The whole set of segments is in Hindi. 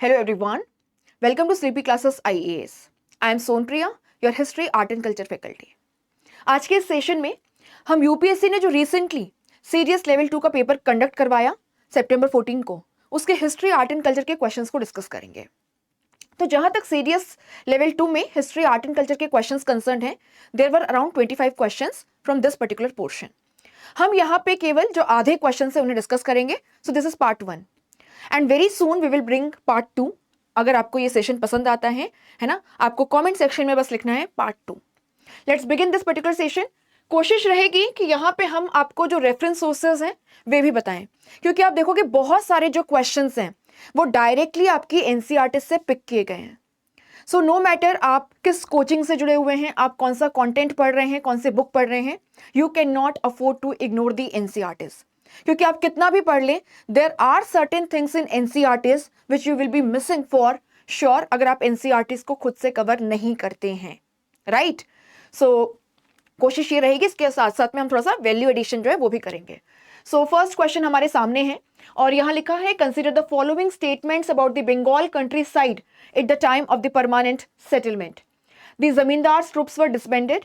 Hello everyone, welcome to Sleepy Classes IAS. I am Sonpriya, your History, Art and Culture faculty. आज के इस सेशन में हम यूपीएससी ने जो रिसेंटली सीडीएस लेवल 2 का पेपर कंडक्ट करवाया सितंबर 14 को, उसके हिस्ट्री, आर्ट एंड कल्चर के क्वेश्चंस को डिस्कस करेंगे. तो जहां तक सीडीएस लेवल 2 में हिस्ट्री, आर्ट एंड कल्चर के क्वेश्चंस कंसर्न हैं, there were around 25 questions from this particular portion. हम यहाँ पे केवल जो आधे क्वेश्चन है उन्हें डिस्कस करेंगे. So this is part 1 and very soon we will bring part 2. अगर आपको ये सेशन पसंद आता है ना, आपको कमेंट सेक्शन में बस लिखना है part 2. Let's begin this particular session. कोशिश रहेगी कि यहाँ पे हम आपको जो रेफरेंस सोर्सेज हैं वे भी बताएं, क्योंकि आप देखोगे बहुत सारे जो क्वेश्चंस हैं वो डायरेक्टली आपकी एनसीईआरटी से पिक किए गए हैं. सो नो मैटर आप किस कोचिंग से जुड़े हुए हैं, आप कौन सा कंटेंट पढ़ रहे हैं, कौन से बुक पढ़ रहे हैं, you can not afford to ignore the NCERTs. क्योंकि आप कितना भी पढ़ लें, there are certain things in NCERTs which you will be missing for sure अगर आप एनसीईआरटीज को खुद से कवर नहीं करते हैं. राइट? सो कोशिश ये रहेगी, इसके साथ साथ में हम थोड़ा सा वैल्यू एडिशन जो है वो भी करेंगे. सो फर्स्ट क्वेश्चन हमारे सामने है और यहाँ लिखा है, consider the following statements about the Bengal countryside at the time of the permanent settlement. The zamindars troops were disbanded.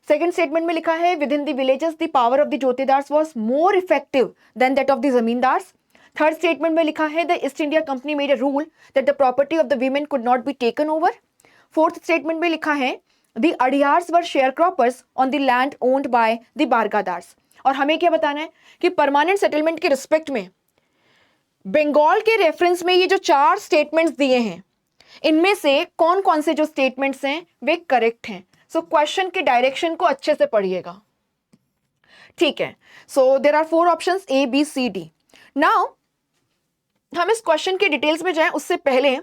Second statement में लिखा है, within the villages the power of the jotedars was more effective than that of the zamindars. Third statement में लिखा है, the east India company made a rule that the property of the women could not be taken over. Fourth statement में लिखा है, the adhiars were sharecroppers on the land owned by the bargadars. और हमें क्या बताना है कि परमानेंट सेटलमेंट के रिस्पेक्ट में बंगाल के रेफरेंस में ये जो 4 स्टेटमेंट्स दिए हैं, इनमें से कौन कौन से जो स्टेटमेंट्स हैं वे करेक्ट हैं. सो क्वेश्चन के डायरेक्शन को अच्छे से पढ़िएगा. ठीक है. So there are 4 options A, B, C, D. Now हम इस क्वेश्चन के डिटेल्स में जाएं उससे पहले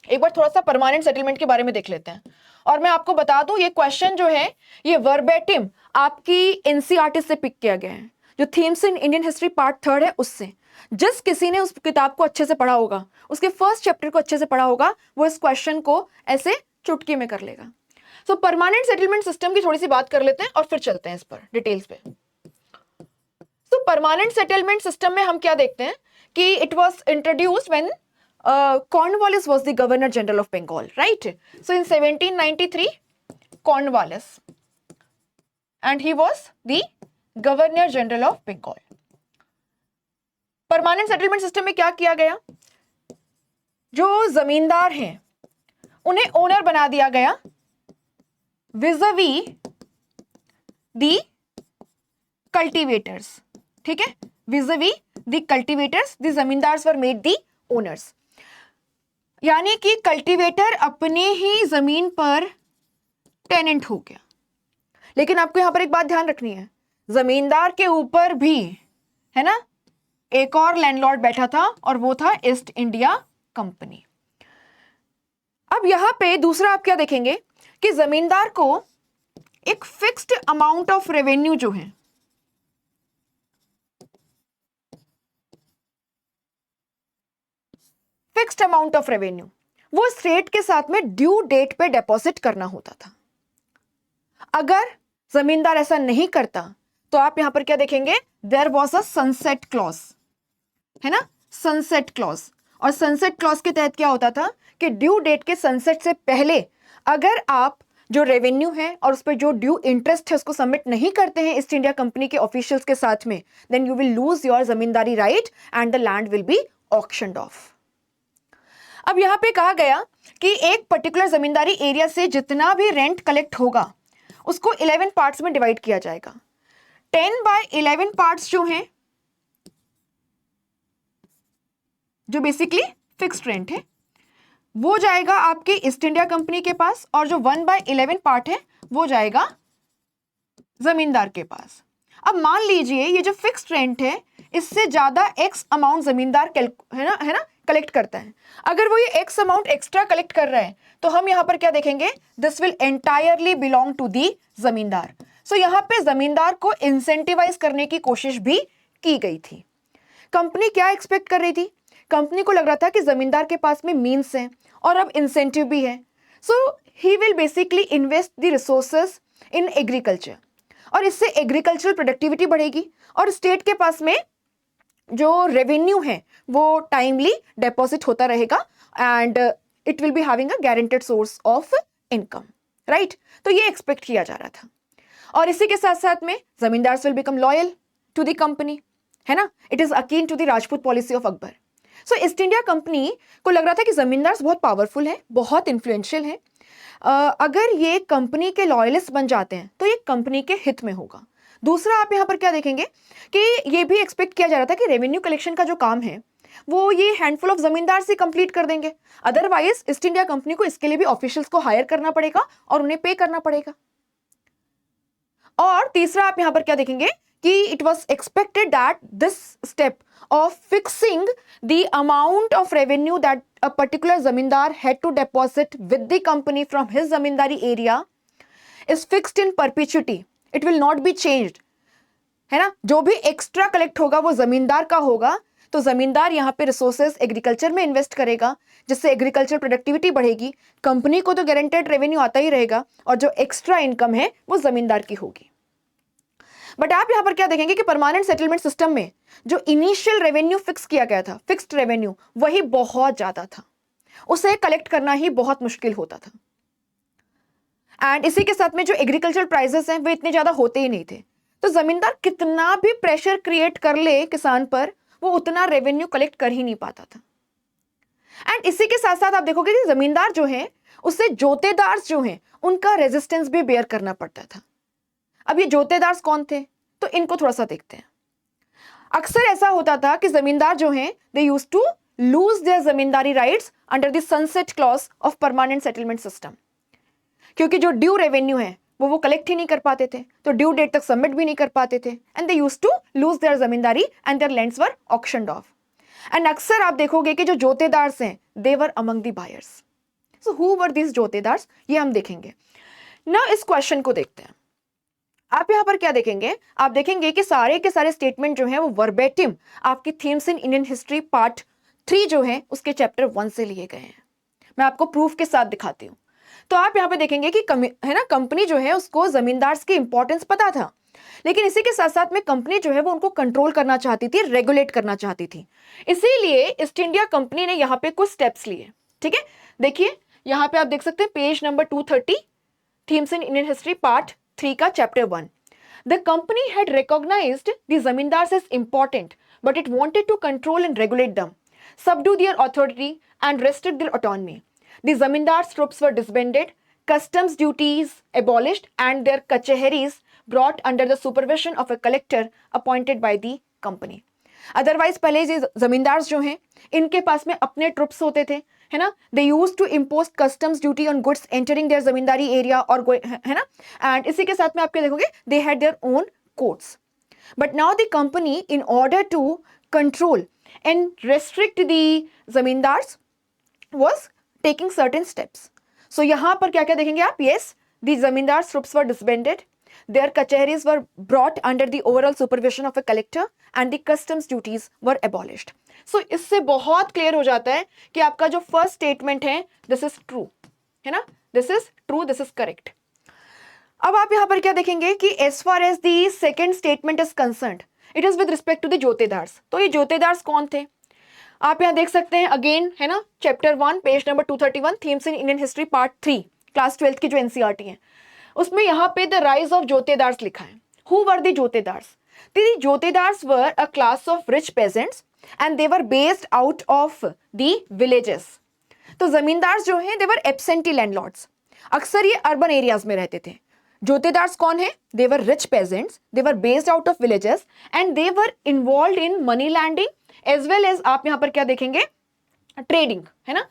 एक बार थोड़ा सा परमानेंट सेटलमेंट के बारे में देख लेते हैं. और मैं आपको बता दूं, ये क्वेश्चन जो है ये वर्बेटिम आपकी एनसीईआरटी से पिक किया गया है, जो themes in Indian history part 3 है उससे. जिस किसी ने उस किताब को अच्छे से पढ़ा होगा, उसके फर्स्ट चैप्टर को अच्छे से पढ़ा होगा, वो इस क्वेश्चन को ऐसे चुटकी में कर लेगा. सो परमानेंट सेटलमेंट सिस्टम की थोड़ी सी बात कर लेते हैं और फिर चलते हैं इस पर डिटेल्स पे. सो परमानेंट सेटलमेंट सिस्टम में हम क्या देखते हैं कि it was introduced when Cornwallis was the Governor General of Bengal, right? So in 1793, Cornwallis, and he was the Governor General of Bengal. Permanent settlement system में क्या किया गया, जो जमींदार हैं उन्हें ओनर बना दिया गया विज़ावी दी कल्टीवेटर्स. ठीक है, vis a vis the cultivators, the zamindars were made the owners. यानी कि कल्टीवेटर अपने ही जमीन पर टेनेंट हो गया. लेकिन आपको यहां पर एक बात ध्यान रखनी है, जमींदार के ऊपर भी है ना एक और लैंडलॉर्ड बैठा था और वो था ईस्ट इंडिया कंपनी. अब यहां पे दूसरा आप क्या देखेंगे कि जमींदार को एक फिक्स्ड अमाउंट ऑफ रेवेन्यू जो है फिक्स्ड अमाउंट ऑफ रेवेन्यू वो स्टेट के साथ में ड्यू डेट पे डिपॉजिट करना होता था. अगर जमींदार ऐसा नहीं करता तो आप यहां पर क्या देखेंगे, there was a sunset clause, है ना, सनसेट क्लॉज. और सनसेट क्लॉज के तहत क्या होता था कि ड्यू डेट के सनसेट से पहले अगर आप जो रेवेन्यू है और उस पर जो ड्यू इंटरेस्ट है उसको सबमिट नहीं करते हैं ईस्ट इंडिया कंपनी के ऑफिशियल्स के साथ में, then you will lose your zamindari right and the land will be auctioned off. अब यहां पे कहा गया कि एक पर्टिकुलर जमींदारी एरिया से जितना भी रेंट कलेक्ट होगा उसको 11 पार्ट्स में डिवाइड किया जाएगा. 10/11 पार्ट्स जो हैं, जो बेसिकली फिक्स्ड रेंट है, वो जाएगा आपके ईस्ट इंडिया कंपनी के पास, और जो 1/11 पार्ट है वो जाएगा जमींदार के पास. अब मान लीजिए ये जो फिक्स्ड रेंट है इससे ज्यादा एक्स अमाउंट जमींदार है ना कलेक्ट करता है. अगर वो ये एक्स अमाउंट एक्स्ट्रा कलेक्ट कर रहा है तो हम यहां पर क्या देखेंगे, this will entirely belong to the zamindar. So यहां पे जमींदार को इंसेंटिवाइज करने की कोशिश भी की गई थी. कंपनी क्या एक्सपेक्ट कर रही थी, कंपनी को लग रहा था कि जमींदार के पास में मीन्स हैं और अब इंसेंटिव भी है. So he will basically invest the resources in agriculture, और इससे एग्रीकल्चरल प्रोडक्टिविटी बढ़ेगी और स्टेट के पास में जो रेवेन्यू है वो टाइमली डिपॉजिट होता रहेगा and it will be having a guaranteed source of income, right. तो ये एक्सपेक्ट किया जा रहा था। और इसी के साथ साथ में zamindars will become loyal to the company, है ना। It is akin to the Rajput policy of Akbar. So East India Company को लग रहा था कि जमींदार्स बहुत पावरफुल है, बहुत इन्फ्लुएंशियल है, अगर ये कंपनी के लॉयलिस्ट बन जाते हैं तो ये कंपनी के हित में होगा। दूसरा आप यहाँ पर क्या देखेंगे कि ये भी एक्सपेक्ट किया जा रहा था कि रेवेन्यू कलेक्शन का जो काम है वो ये हैंडफुल ऑफ जमींदार से कंप्लीट कर देंगे, अदरवाइज ईस्ट इंडिया कंपनी को इसके लिए भी ऑफिशियल्स को हायर करना पड़ेगा और उन्हें पे करना पड़ेगा। और तीसरा आप यहां पर क्या देखेंगे कि it was expected that this step of fixing the amount of revenue that a particular zamindar had to deposit with the company from his zamindari area is fixed in perpetuity, it will not be changed, है ना। जो भी एक्स्ट्रा कलेक्ट होगा वो जमींदार का होगा, तो जमींदार यहाँ पे रिसोर्सेज एग्रीकल्चर में इन्वेस्ट करेगा जिससे एग्रीकल्चर प्रोडक्टिविटी बढ़ेगी, कंपनी को तो गारंटेड रेवेन्यू आता ही रहेगा और जो एक्स्ट्रा इनकम है वो जमींदार की होगी। बट आप यहां पर क्या देखेंगे कि परमानेंट सेटलमेंट सिस्टम में जो इनिशियल रेवेन्यू फिक्स किया गया था, फिक्स्ड रेवेन्यू, वही बहुत ज्यादा था, उसे कलेक्ट करना ही बहुत मुश्किल होता था। एंड इसी के साथ में जो एग्रीकल्चर प्राइसेस हैं वो इतने ज्यादा होते ही नहीं थे, तो जमींदार कितना भी प्रेशर क्रिएट कर ले किसान पर वो उतना रेवेन्यू कलेक्ट कर ही नहीं पाता था। एंड इसी के साथ साथ आप देखोगे कि जमींदार जो है उससे जोतेदार जो हैं उनका रेजिस्टेंस भी बेयर करना पड़ता था। अब ये जोतेदार कौन थे, तो इनको थोड़ा सा देखते हैं। अक्सर ऐसा होता था कि जमींदार जो हैं they used to lose their zamindari rights under the sunset clause of permanent settlement system, क्योंकि जो ड्यू रेवेन्यू है वो कलेक्ट ही नहीं कर पाते थे, तो ड्यू डेट तक सबमिट भी नहीं कर पाते थे, and they used to lose their zamindari and their lands were auctioned off. And अक्सर आप देखोगे कि जो जोतेदार्स हैं they were among the buyers. So who were this jotedars, ये हम देखेंगे ना। इस क्वेश्चन को देखते हैं। आप यहां पर क्या देखेंगे, आप देखेंगे कि सारे के सारे स्टेटमेंट जो है वो वर्बेटिम आपकी themes in Indian history part 3 जो है उसके चैप्टर 1 से लिए गए हैं। मैं आपको प्रूफ के साथ दिखाती हूं। तो आप यहां पे देखेंगे कि है ना, कंपनी जो है उसको जमींदार की इंपॉर्टेंस पता था, लेकिन इसी के साथ साथ में कंपनी जो है वो उनको कंट्रोल करना चाहती थी, रेगुलेट करना चाहती थी। इसीलिए ईस्ट इंडिया कंपनी ने यहाँ पे कुछ स्टेप्स लिए। ठीक है, देखिए यहाँ पे आप देख सकते हैं page number 230, themes in Indian history part 3 का chapter 1। The company had recognized the zamindars as important, but it wanted to control and regulate them, subdue their authority, and restrict their autonomy. The zamindars' troops were disbanded, customs duties abolished, and their kacheharis brought under the supervision of a collector appointed by the company. Otherwise पहले ये जमींदार्स जो हैं इनके पास में अपने ट्रुप्स होते थे, है ना। They use to impose customs duty on goods entering their zamindari area और है ना। एंड इसी के साथ में आपके देखोगे they had their own courts. But now the company in order to control and restrict the zamindars was taking certain steps. सो यहां पर क्या क्या देखेंगे आप, yes the zamindars troops were disbanded, their kacheharis were brought under the overall supervision of a collector and the customs duties were abolished. So इससे बहुत क्लियर हो जाता है कि आपका जो फर्स्ट स्टेटमेंट है दिस इज ट्रू, है ना, this is true, this is correct. अब आप यहां पर क्या देखेंगे कि as far as the second statement is concerned it is with respect to the jotedars. तो ये जोतेदार्स कौन थे, आप यहां देख सकते हैं अगेन, है ना, chapter 1 page number 231, themes in Indian history part 3 class 12 की जो एनसीईआरटी है उसमें यहाँ पे द राइज ऑफ जोतेदार्स लिखा है। Who were the jotedars, the jotedars were a class of rich peasants and they were based out of the villages. तो जमींदार्स जो हैं दे वर एब्सेंटी लैंडलॉर्ड्स, अक्सर ये अर्बन एरियाज में रहते थे। जोतेदार्स कौन है, they were rich peasants, they were based out of villages and they were involve in money lending as well as आप यहाँ पर क्या देखेंगे ट्रेडिंग, है ना।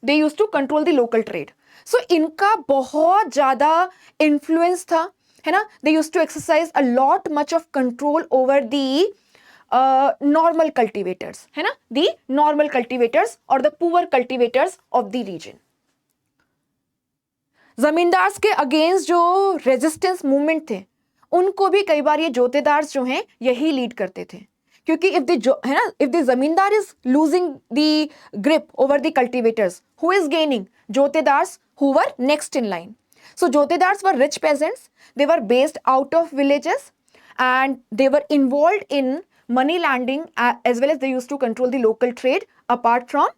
They use to control the local trade. So इनका बहुत ज्यादा इन्फ्लुएंस था, है ना। They use to exercise a lot much of control over the normal cultivators, है ना, दी नॉर्मल कल्टिवेटर्स और the poor cultivators of the region. Zamindars के अगेंस्ट जो रेजिस्टेंस मूवमेंट थे उनको भी कई बार ये जोतेदार्स जो हैं यही लीड करते थे, क्योंकि if the zamindar is losing the grip over the cultivators, who is gaining, jotedars who were next in line. So jotedars were rich peasants, they were based out of villages and they were involved in money lending, as well as they used to control the local trade apart from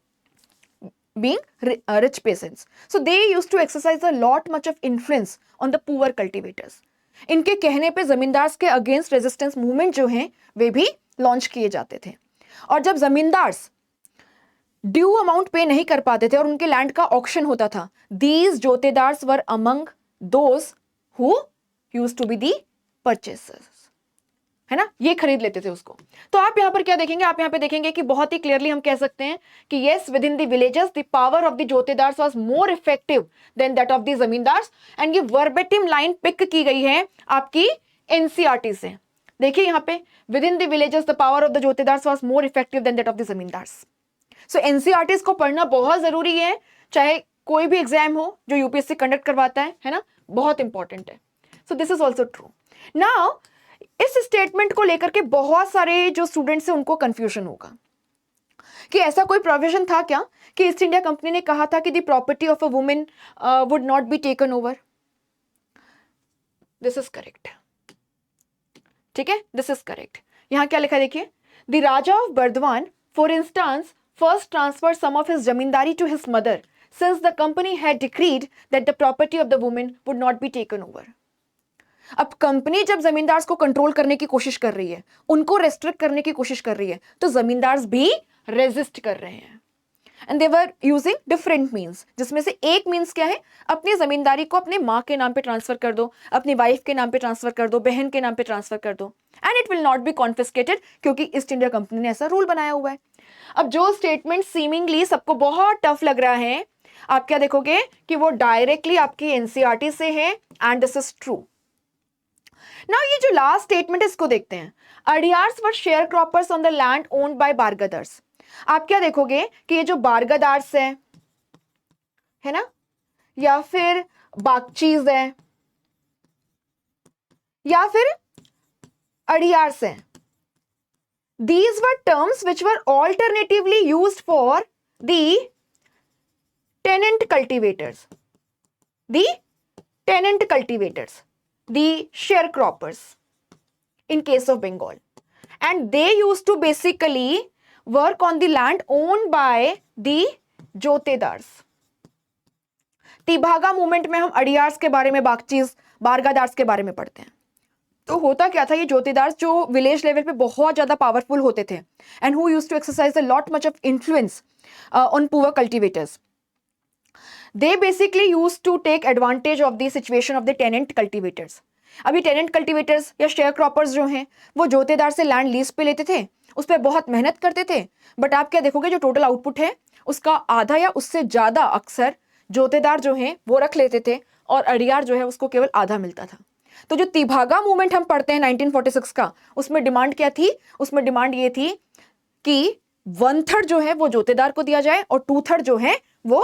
being rich peasants. So they used to exercise a lot much of influence on the poor cultivators. इनके कहने पे जमींदार के अगेंस्ट रेजिस्टेंस मूवमेंट जो हैं वे भी लॉन्च किए जाते थे. और जब जमींदार ड्यू अमाउंट पे नहीं कर पाते थे और उनके लैंड का ऑक्शन होता था, these jotedars were among those who used to be the purchasers, है ना, ये खरीद लेते थे उसको. तो आप यहां पर क्या देखेंगे, आप यहां पे देखेंगे कि बहुत ही क्लियरली हम कह सकते हैं कि yes, within the villages the power of the jotedars was more effective than that of the zamindars. And ये वर्बेटिम लाइन पिक की गई है आपकी एनसीईआरटी से. देखिए यहां पे, within the villages the power of the jotedars was more effective than that of the zamindars. So NCERT को पढ़ना बहुत जरूरी है, चाहे कोई भी एग्जाम हो जो यूपीएससी कंडक्ट करवाता है ना, बहुत इंपॉर्टेंट है. सो this is also true. Now इस स्टेटमेंट को लेकर के बहुत सारे जो स्टूडेंट्स हैं उनको कंफ्यूजन होगा कि ऐसा कोई प्रोविजन था क्या कि ईस्ट इंडिया कंपनी ने कहा था कि the property of a women would not be taken over. This is correct. ठीक है, दिस इज करेक्ट. यहां क्या लिखा देखिए, the raja of Burdwan for instance first transferred some of his zamindari to his mother since the company had decreed that the property of the woman would not be taken over. अब कंपनी जब जमींदार्स को कंट्रोल करने की कोशिश कर रही है, उनको रेस्ट्रिक्ट करने की कोशिश कर रही है, तो जमींदार्स भी रेजिस्ट कर रहे हैं. And they were using different means, जिसमें से एक मीन्स क्या है, अपनी जमींदारी को अपने माँ के नाम पे ट्रांसफर कर दो, अपनी वाइफ के नाम पे ट्रांसफर कर दो, बहन के नाम पे ट्रांसफर कर दो, and it will not B confiscated, क्योंकि ईस्ट इंडिया कंपनी ने ऐसा रूल बनाया हुआ है. अब जो स्टेटमेंट सीमिंगली सबको बहुत टफ लग रहा है, आप क्या देखोगे कि वो डायरेक्टली आपकी एनसीईआरटी से है, and this is true. Now ये जो लास्ट स्टेटमेंट है इसको देखते हैं. Adhiars were sharecroppers on the land owned by bargadars. आप क्या देखोगे कि ये जो बारगदार्स है ना, या फिर बागचीज है, या फिर अडियार्स है, these were terms which were alternatively used for the tenant cultivators, the sharecroppers in case of Bengal, and they used to basically work on the land owned by the jotedars. Tebhaga movement में हम अडियार्स के बारे में, बागचीज, बारगादार्स के बारे में पढ़ते हैं. तो होता क्या था, ये जोतेदार जो विलेज लेवल पे बहुत ज्यादा पावरफुल होते थे, and who used to exercise a lot much of influence on poor cultivators. They basically used to take advantage of the situation of the tenant cultivators. अभी टेनेंट कल्टीवेटर्स या शेयर क्रॉपर्स जो हैं वो जोतेदार से लैंड लीज पे लेते थे, उस पर बहुत मेहनत करते थे, बट आप क्या देखोगे जो टोटल आउटपुट है उसका आधा या उससे ज्यादा अक्सर जोतेदार जो हैं वो रख लेते थे, और अडियार जो है उसको केवल आधा मिलता था. तो जो तिभागा मूवमेंट हम पढ़ते हैं 1946 का, उसमें डिमांड क्या थी, उसमें डिमांड ये थी कि 1/3 जो है वो जोतेदार को दिया जाए और 2/3 जो है वो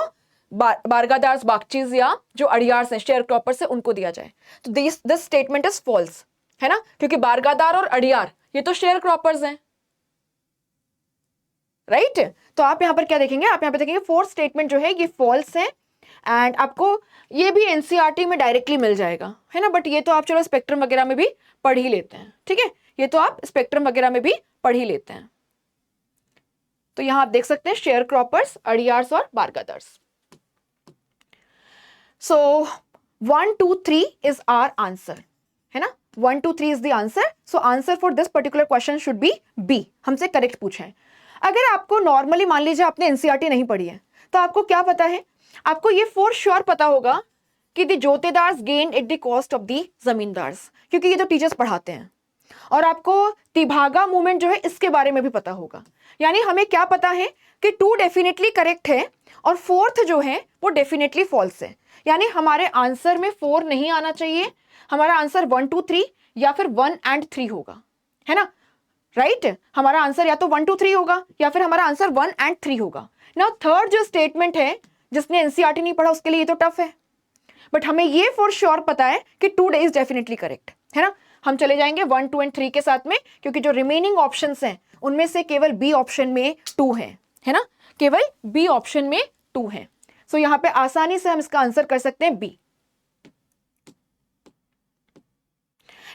बारगादार्स, बागचीज या जो अडियार्स हैं, शेयर क्रॉपर्स से, उनको दिया जाए. तो दिस स्टेटमेंट इज फॉल्स, है ना, क्योंकि बारगादार और अडियार ये तो शेयर क्रॉपर्स हैं, राइट. तो आप यहां पर क्या देखेंगे, आप यहां पर देखेंगे फोर्थ स्टेटमेंट जो है ये फॉल्स है, एंड आपको ये भी एनसीईआरटी में डायरेक्टली मिल जाएगा, है ना, बट ये तो आप चलो स्पेक्ट्रम वगैरह में भी पढ़ ही लेते हैं. ठीक है, ये तो आप स्पेक्ट्रम वगैरह में भी पढ़ ही लेते हैं. तो यहां आप देख सकते हैं शेयर क्रॉपर्स, अडियार्स और bargadars. So 1, 2, 3 is our answer, है ना, 1, 2, 3 is the answer. So answer for this particular question should be B. हमसे करेक्ट पूछा है. अगर आपको नॉर्मली मान लीजिए आपने एनसीईआरटी नहीं पढ़ी है, तो आपको क्या पता है, आपको ये फॉर श्योर पता होगा कि the jotedars gain at the cost of the zamindars, क्योंकि ये तो टीचर्स पढ़ाते हैं. और आपको तिभागा मूवमेंट जो है इसके बारे में भी पता होगा. यानी हमें क्या पता है कि 2 डेफिनेटली करेक्ट है और 4th जो है वो डेफिनेटली फॉल्स है. यानी हमारे आंसर में 4 नहीं आना चाहिए, हमारा आंसर 1, 2, 3 या फिर 1 and 3 होगा, है ना, राइट. हमारा आंसर या तो 1, 2, 3 होगा या फिर हमारा आंसर 1 and 3 होगा. नाउ थर्ड जो स्टेटमेंट है, जिसने एनसीईआरटी नहीं पढ़ा उसके लिए ये तो टफ है, बट हमें ये फॉर श्योर पता है कि 2 इज डेफिनेटली करेक्ट, है ना. हम चले जाएंगे 1, 2 and 3 के साथ में, क्योंकि जो रिमेनिंग ऑप्शंस हैं उनमें से केवल बी ऑप्शन में 2 है ना, केवल बी ऑप्शन में 2 है. सो यहां पे आसानी से हम इसका आंसर कर सकते हैं बी.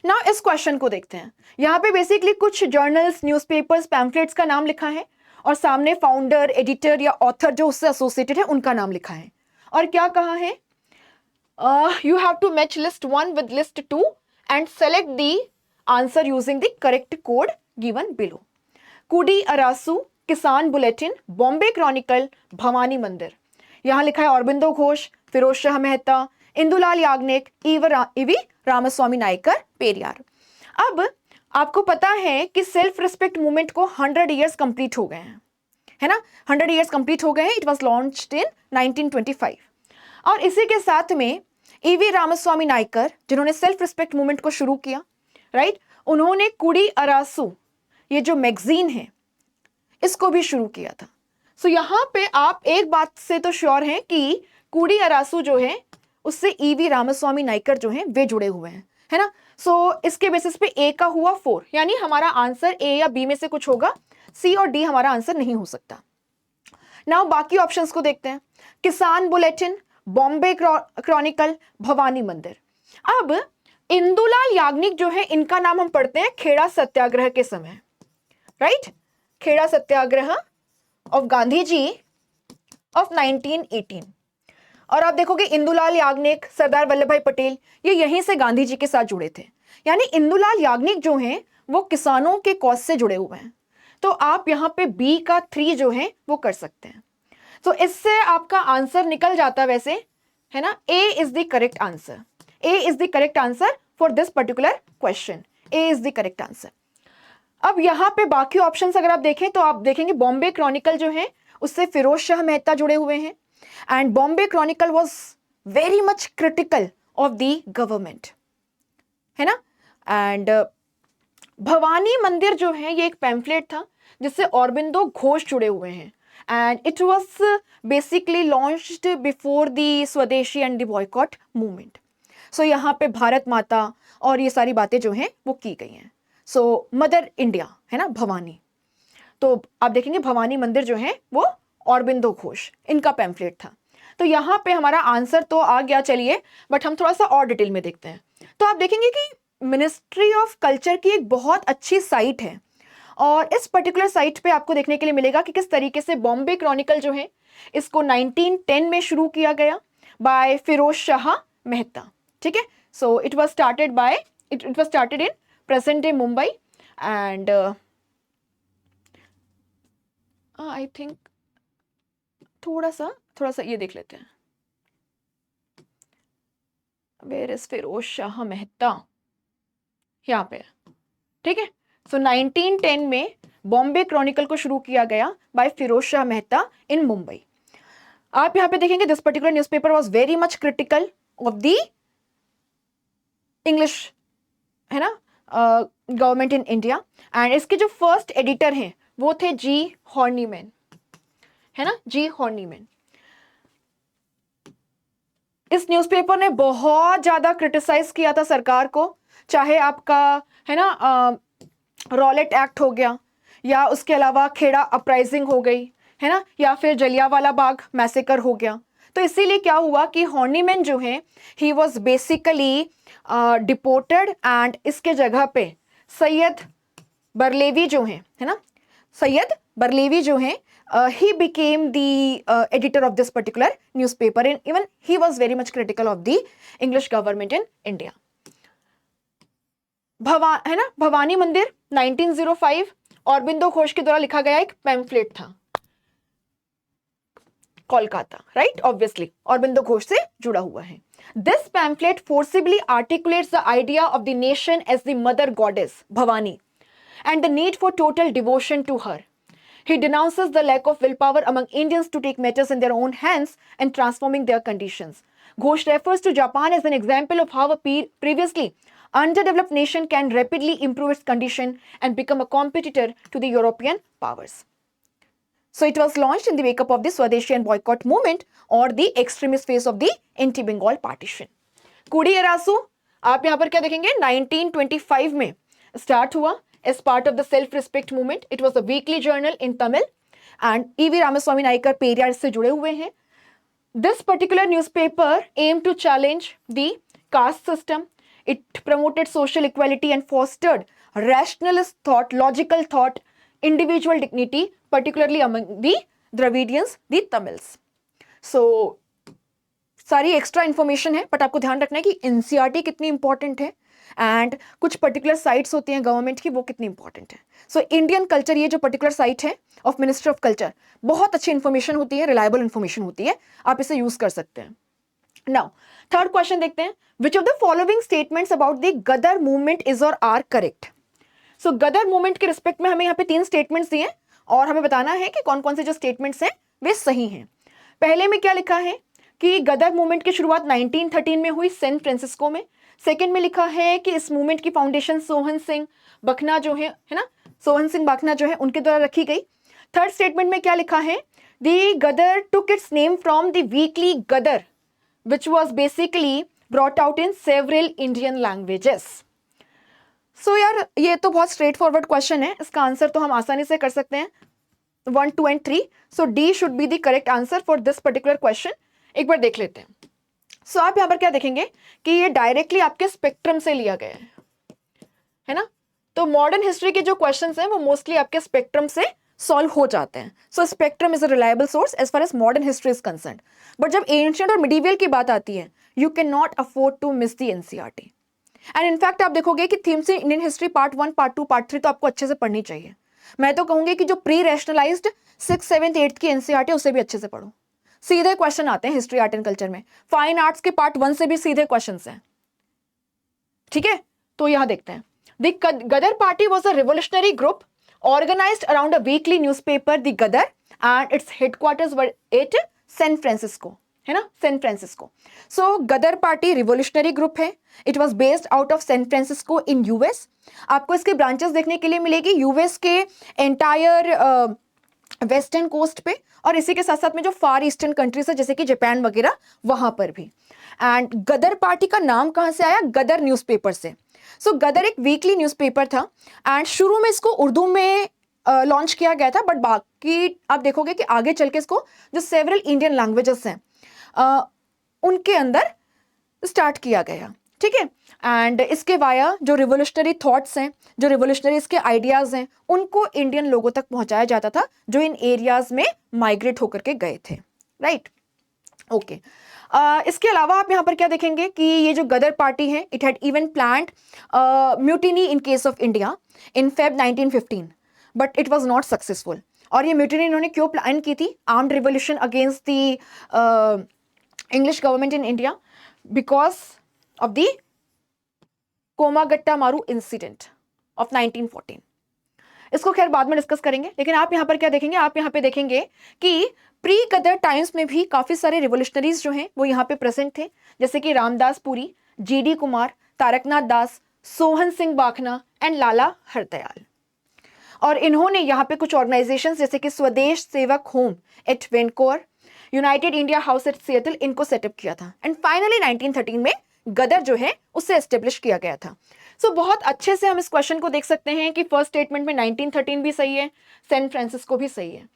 ना इस क्वेश्चन को देखते हैं। यहाँ पे बेसिकली कुछ जर्नल्स, न्यूज़पेपर्स, पैम्फलेट्स का नाम लिखा है और सामने फाउंडर, एडिटर या ऑथर जो उससे एसोसिएटेड है उनका नाम लिखा है। और क्या कहा है, you have to match list 1 with list 2 and select the answer using the correct code given below. Kudi Arasu, किसान बुलेटिन, बॉम्बे क्रॉनिकल, भवानी मंदिर। यहाँ लिखा है औरबिंदो घोष, फिरोज शाह मेहता, इंदुलाल याग्निक, ईवी रामास्वामी नायकर, पेरियार। अब आपको पता है कि सेल्फ रिस्पेक्ट मूवमेंट को 100 ईयर्स कंप्लीट हो गए हैं, है ना, 100 ईयर्स कंप्लीट हो गए हैं। It was launched in 1925। और इसी के साथ में ईवी रामास्वामी नायकर, जिन्होंने सेल्फ रिस्पेक्ट मूवमेंट को शुरू किया, राइट, उन्होंने कुडी अरासू, ये जो मैगजीन है, इसको भी शुरू किया था। सो यहाँ पे आप एक बात से तो श्योर हैं कि कुडी अरासू जो है उससे ईवी रामास्वामी नायकर जो हैं वे जुड़े हुए हैं, है ना। सो इसके बेसिस पे ए का हुआ 4, यानी हमारा आंसर ए या बी में से कुछ होगा, सी और डी हमारा आंसर नहीं हो सकता। नाउ बाकी ऑप्शंस को देखते हैं। किसान बुलेटिन, बॉम्बे क्रॉनिकल, भवानी मंदिर। अब इंदुलाल याग्निक जो है, इनका नाम हम पढ़ते हैं खेड़ा सत्याग्रह के समय, right, Kheda Satyagraha of Gandhi ji of 1918। और आप देखोगे इंदुलाल याग्निक, सरदार वल्लभ भाई पटेल, ये यहीं से गांधी जी के साथ जुड़े थे। यानी इंदुलाल याग्निक जो हैं वो किसानों के कॉज से जुड़े हुए हैं। तो आप यहाँ पे बी का 3 जो है वो कर सकते हैं। तो इससे आपका आंसर निकल जाता वैसे, है ना। A is the correct answer, A is the correct answer for this particular question, A is the correct answer. अब यहाँ पे बाकी ऑप्शंस अगर आप देखें तो आप देखेंगे बॉम्बे क्रॉनिकल जो है उससे फिरोज शाह मेहता जुड़े हुए हैं, and Bombay Chronicle was very much critical of the government, है ना। एंड भवानी मंदिर जो है ये एक पैम्फलेट था जिससे औरबिंदो घोष जुड़े हुए हैं, and it was basically launched before the स्वदेशी एंड द बॉयकॉट मूवमेंट। सो यहाँ पे भारत माता और ये सारी बातें जो हैं वो की गई हैं। सो मदर इंडिया, है ना, भवानी। तो आप देखेंगे भवानी मंदिर जो है वो औरबिंदो घोष, इनका पैम्फलेट था। तो यहाँ पे हमारा आंसर तो आ गया, चलिए, बट हम थोड़ा सा और डिटेल में देखते हैं। तो आप देखेंगे कि मिनिस्ट्री ऑफ कल्चर की एक बहुत अच्छी साइट है, और इस पर्टिकुलर साइट पे आपको देखने के लिए मिलेगा कि किस तरीके से बॉम्बे क्रॉनिकल जो है इसको 1910 में शुरू किया गया बाय फिरोज शाह मेहता, ठीक है। So it was started in present day Mumbai, and I think थोड़ा सा ये देख लेते हैं, वेयर इज फिरोज शाह मेहता, यहाँ पे, ठीक है। सो 1910 में बॉम्बे क्रॉनिकल को शुरू किया गया बाय फिरोज शाह मेहता इन मुंबई। आप यहाँ पे देखेंगे this particular newspaper was very much critical of the English, है ना, गवर्नमेंट इन इंडिया, एंड इसके जो फर्स्ट एडिटर हैं वो थे जी हॉर्नीमैन, है ना, जी हॉर्नीमैन। इस न्यूज़पेपर ने बहुत ज्यादा क्रिटिसाइज किया था सरकार को, चाहे आपका, है ना, रॉलेट एक्ट हो गया, या उसके अलावा खेड़ा अपराइजिंग हो गई, है ना, या फिर जलियांवाला बाग मैसेकर हो गया। तो इसीलिए क्या हुआ कि हॉर्नीमैन जो है he was basically deported, and इसके जगह पे सैयद बरलेवी जो है ना, सैयद बरलेवी जो है, he became the editor of this particular newspaper, and even he was very much critical of the English government in India. है ना, भवानी मंदिर 1905 औरबिंदो घोष के द्वारा लिखा गया एक पैम्फलेट था, कोलकाता, राइट, ऑब्वियसली औरबिंदो घोष से जुड़ा हुआ है। This pamphlet forcibly articulates the idea of the nation as the mother goddess Bhavani and the need for total devotion to her. He denounces the lack of willpower among Indians to take matters in their own hands and transforming their conditions. Ghosh refers to Japan as an example of how a previously underdeveloped nation can rapidly improve its condition and become a competitor to the European powers. So it was launched in the wake up of the Swadeshi and boycott movement or the extremist phase of the anti-Bengal partition. Kudi Arasu, आप यहाँ पर क्या देखेंगे, 1925 में स्टार्ट हुआ as part of the self-respect movement. It was a weekly journal in Tamil, and E.V. Ramaswamy Naikar Periyar से जुड़े हुए हैं. This particular newspaper aimed to challenge the caste system. It promoted social equality and fostered rationalist thought, logical thought, individual dignity, particularly among the Dravidians, the Tamils. So सारी एक्स्ट्रा इन्फॉर्मेशन है, बट आपको ध्यान रखना है कि एनसीईआरटी कितनी इंपॉर्टेंट है एंड कुछ पर्टिकुलर साइट्स होती हैं गवर्नमेंट की, वो कितनी इंपॉर्टेंट है. सो इंडियन कल्चर, ये जो पर्टिकुलर साइट है ऑफ मिनिस्ट्री ऑफ कल्चर, बहुत अच्छी इन्फॉर्मेशन होती है, रिलायबल इन्फॉर्मेशन होती है, आप इसे यूज कर सकते हैं. नाउ थर्ड क्वेश्चन देखते हैं. Which of the following statements about the Ghadar movement is और are correct. So Ghadar movement के रिस्पेक्ट में हमें यहाँ पे 3 स्टेटमेंट्स दिए और हमें बताना है कि कौन कौन से जो स्टेटमेंट्स हैं वे सही हैं. पहले में क्या लिखा है कि गदर मूवमेंट की शुरुआत 1913 में हुई सैन फ्रांसिस्को में. सेकंड में लिखा है कि इस मूवमेंट की फाउंडेशन सोहन सिंह बखना जो है ना, सोहन सिंह बाखना जो है उनके द्वारा रखी गई. थर्ड स्टेटमेंट में क्या लिखा है, the Ghadar took its name from the weekly Ghadar which was basically brought out in several Indian languages. So यार ये तो बहुत स्ट्रेट फॉरवर्ड क्वेश्चन है, इसका आंसर तो हम आसानी से कर सकते हैं 1, 2 and 3. So D should be the correct answer for this particular question. एक बार देख लेते हैं. सो आप यहां पर क्या देखेंगे कि ये डायरेक्टली आपके स्पेक्ट्रम से लिया गया है ना. तो मॉडर्न हिस्ट्री के जो क्वेश्चंस हैं वो मोस्टली आपके स्पेक्ट्रम से सॉल्व हो जाते हैं. So spectrum is a reliable source as far as modern history is concerned. But जब एंशिएंट और मिडीवियल की बात आती है, you can not afford to miss the NCERT. And in fact आप देखोगे कि themes in Indian history part 1, part 2, part 3 तो आपको अच्छे से पढ़नी चाहिए. मैं तो कहूंगी कि जो pre rationalised 6th, 7th, 8th की एनसीईआरटी उसे भी अच्छे से पढ़ो. सीधे क्वेश्चन आते हैं हिस्ट्री, आर्ट एंड कल्चर में. फाइन आर्ट्स के पार्ट 1 से भी सीधे क्वेश्चंस हैं. ठीक है, तो यहां देखते हैं. The Ghadar party was a revolutionary group organized around a weekly newspaper the Ghadar and its headquarters were at San Francisco, है ना, San Francisco. So Ghadar party revolutionary group है. It was based out of San Francisco in US. आपको इसके ब्रांचेस देखने के लिए मिलेगी यूएस के एंटायर वेस्टर्न कोस्ट पे, और इसी के साथ साथ में जो फार ईस्टर्न कंट्रीज है जैसे कि जापान वगैरह, वहां पर भी. एंड गदर पार्टी का नाम कहां से आया, गदर न्यूज़पेपर से. सो गदर एक वीकली न्यूज़पेपर था एंड शुरू में इसको उर्दू में लॉन्च किया गया था, बट बाकी आप देखोगे कि आगे चल के इसको जो सेवरल इंडियन लैंग्वेजेस हैं उनके अंदर स्टार्ट किया गया. ठीक है, एंड इसके वाया जो रिवोल्यूशनरी थॉट्स हैं, जो रिवोल्यूशनरी इसके आइडियाज हैं, उनको इंडियन लोगों तक पहुंचाया जाता था जो इन एरियाज में माइग्रेट होकर के गए थे. Right, okay. इसके अलावा आप यहाँ पर क्या देखेंगे कि ये जो गदर पार्टी है, it had even planned mutiny in case of India in Feb 1915, but it was not successful. और ये म्यूटिनी इन्होंने क्यों प्लान की थी, armed revolution against the English government in India, because of the कोमागट्टा मारू इंसिडेंट ऑफ 1914. इसको खैर बाद में डिस्कस करेंगे, लेकिन आप यहाँ पर क्या देखेंगे, आप यहाँ पे देखेंगे कि प्री गदर टाइम्स में भी काफी सारे रिवोल्यूशनरीज जो हैं वो यहाँ पे प्रेजेंट थे, जैसे कि रामदास पुरी, जीडी कुमार, तारकनाथ दास, सोहन सिंह बाखना एंड लाला हरदयाल. और इन्होंने यहाँ पे कुछ ऑर्गेनाइजेशंस जैसे कि Swadesh Sevak Home at Vancouver, United India House at Seattle, इनको सेटअप किया था. एंड फाइनली 1913 में गदर जो है उससे एस्टेब्लिश किया गया था. सो बहुत अच्छे से हम इस क्वेश्चन को देख सकते हैं कि फर्स्ट स्टेटमेंट में 1913 भी सही है, सैन फ्रांसिस्को भी सही है,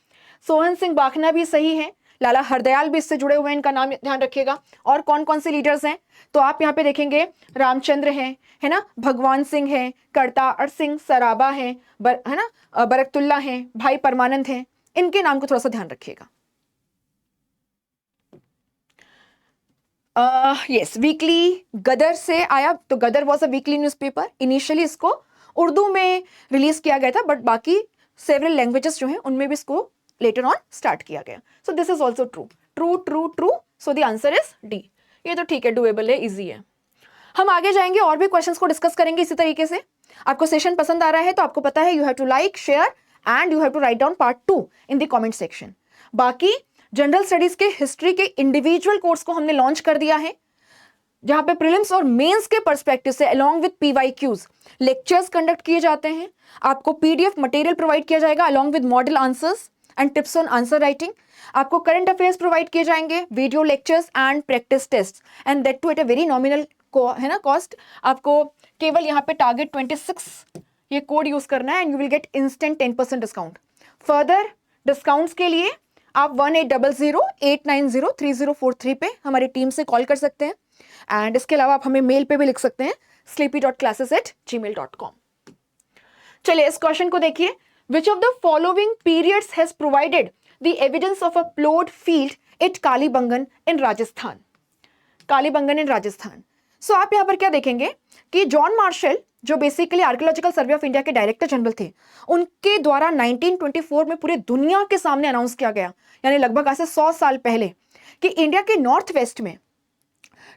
सोहन सिंह बाखना भी सही है, लाला हरदयाल भी इससे जुड़े हुए हैं, इनका नाम ध्यान रखिएगा. और कौन कौन से लीडर्स हैं, तो आप यहाँ पे देखेंगे रामचंद्र हैं, है ना, भगवान सिंह है, करतार सिंह सराबा है ना, बरकतुल्ला हैं, भाई परमानंद हैं. इनके नाम को थोड़ा सा ध्यान रखिएगा. यस, वीकली गदर से आया, तो Ghadar was a weekly newspaper. Initially इसको उर्दू में रिलीज किया गया था, बट बाकी सेवरल लैंग्वेजेस जो हैं उनमें भी इसको लेटर ऑन स्टार्ट किया गया. सो this is also true, true true true. So the answer is D. ये तो ठीक है, डुएबल है, इजी है. हम आगे जाएंगे और भी क्वेश्चंस को डिस्कस करेंगे इसी तरीके से. आपको सेशन पसंद आ रहा है तो आपको पता है you have to like, share and you have to write down part 2 in the comment section. बाकी जनरल स्टडीज के हिस्ट्री के इंडिविजुअल कोर्स को हमने लॉन्च कर दिया है, जहां पे प्रीलिम्स और मेंस के पर्सपेक्टिव से along with PYQs lectures conduct किए जाते हैं. आपको PDF मटेरियल प्रोवाइड किया जाएगा along with model answers and tips on answer writing. आपको करंट अफेयर्स प्रोवाइड किए जाएंगे, video lectures and practice test, and that too at a very nominal है ना कॉस्ट. आपको केवल यहाँ पे टारगेट 26 ये कोड यूज करना है and you will get instant 10% discount. Further discounts के लिए आप 1800-890-3043 पे हमारी टीम से कॉल कर सकते हैं. एंड इसके अलावा आप हमें मेल पे भी लिख सकते हैं sleepy.classes@gmail.com। चलिए इस क्वेश्चन को देखिए, which of the following periods has provided the evidence of a ploughed field at Kalibangan in Rajasthan. Kalibangan in Rajasthan. So आप यहाँ पर क्या देखेंगे कि जॉन मार्शल, जो basically Archaeological Survey of India के डायरेक्टर जनरल थे, उनके द्वारा 1924 में पूरे दुनिया के सामने अनाउंस किया गया, यानी लगभग आज से 100 साल पहले, कि इंडिया के नॉर्थ वेस्ट में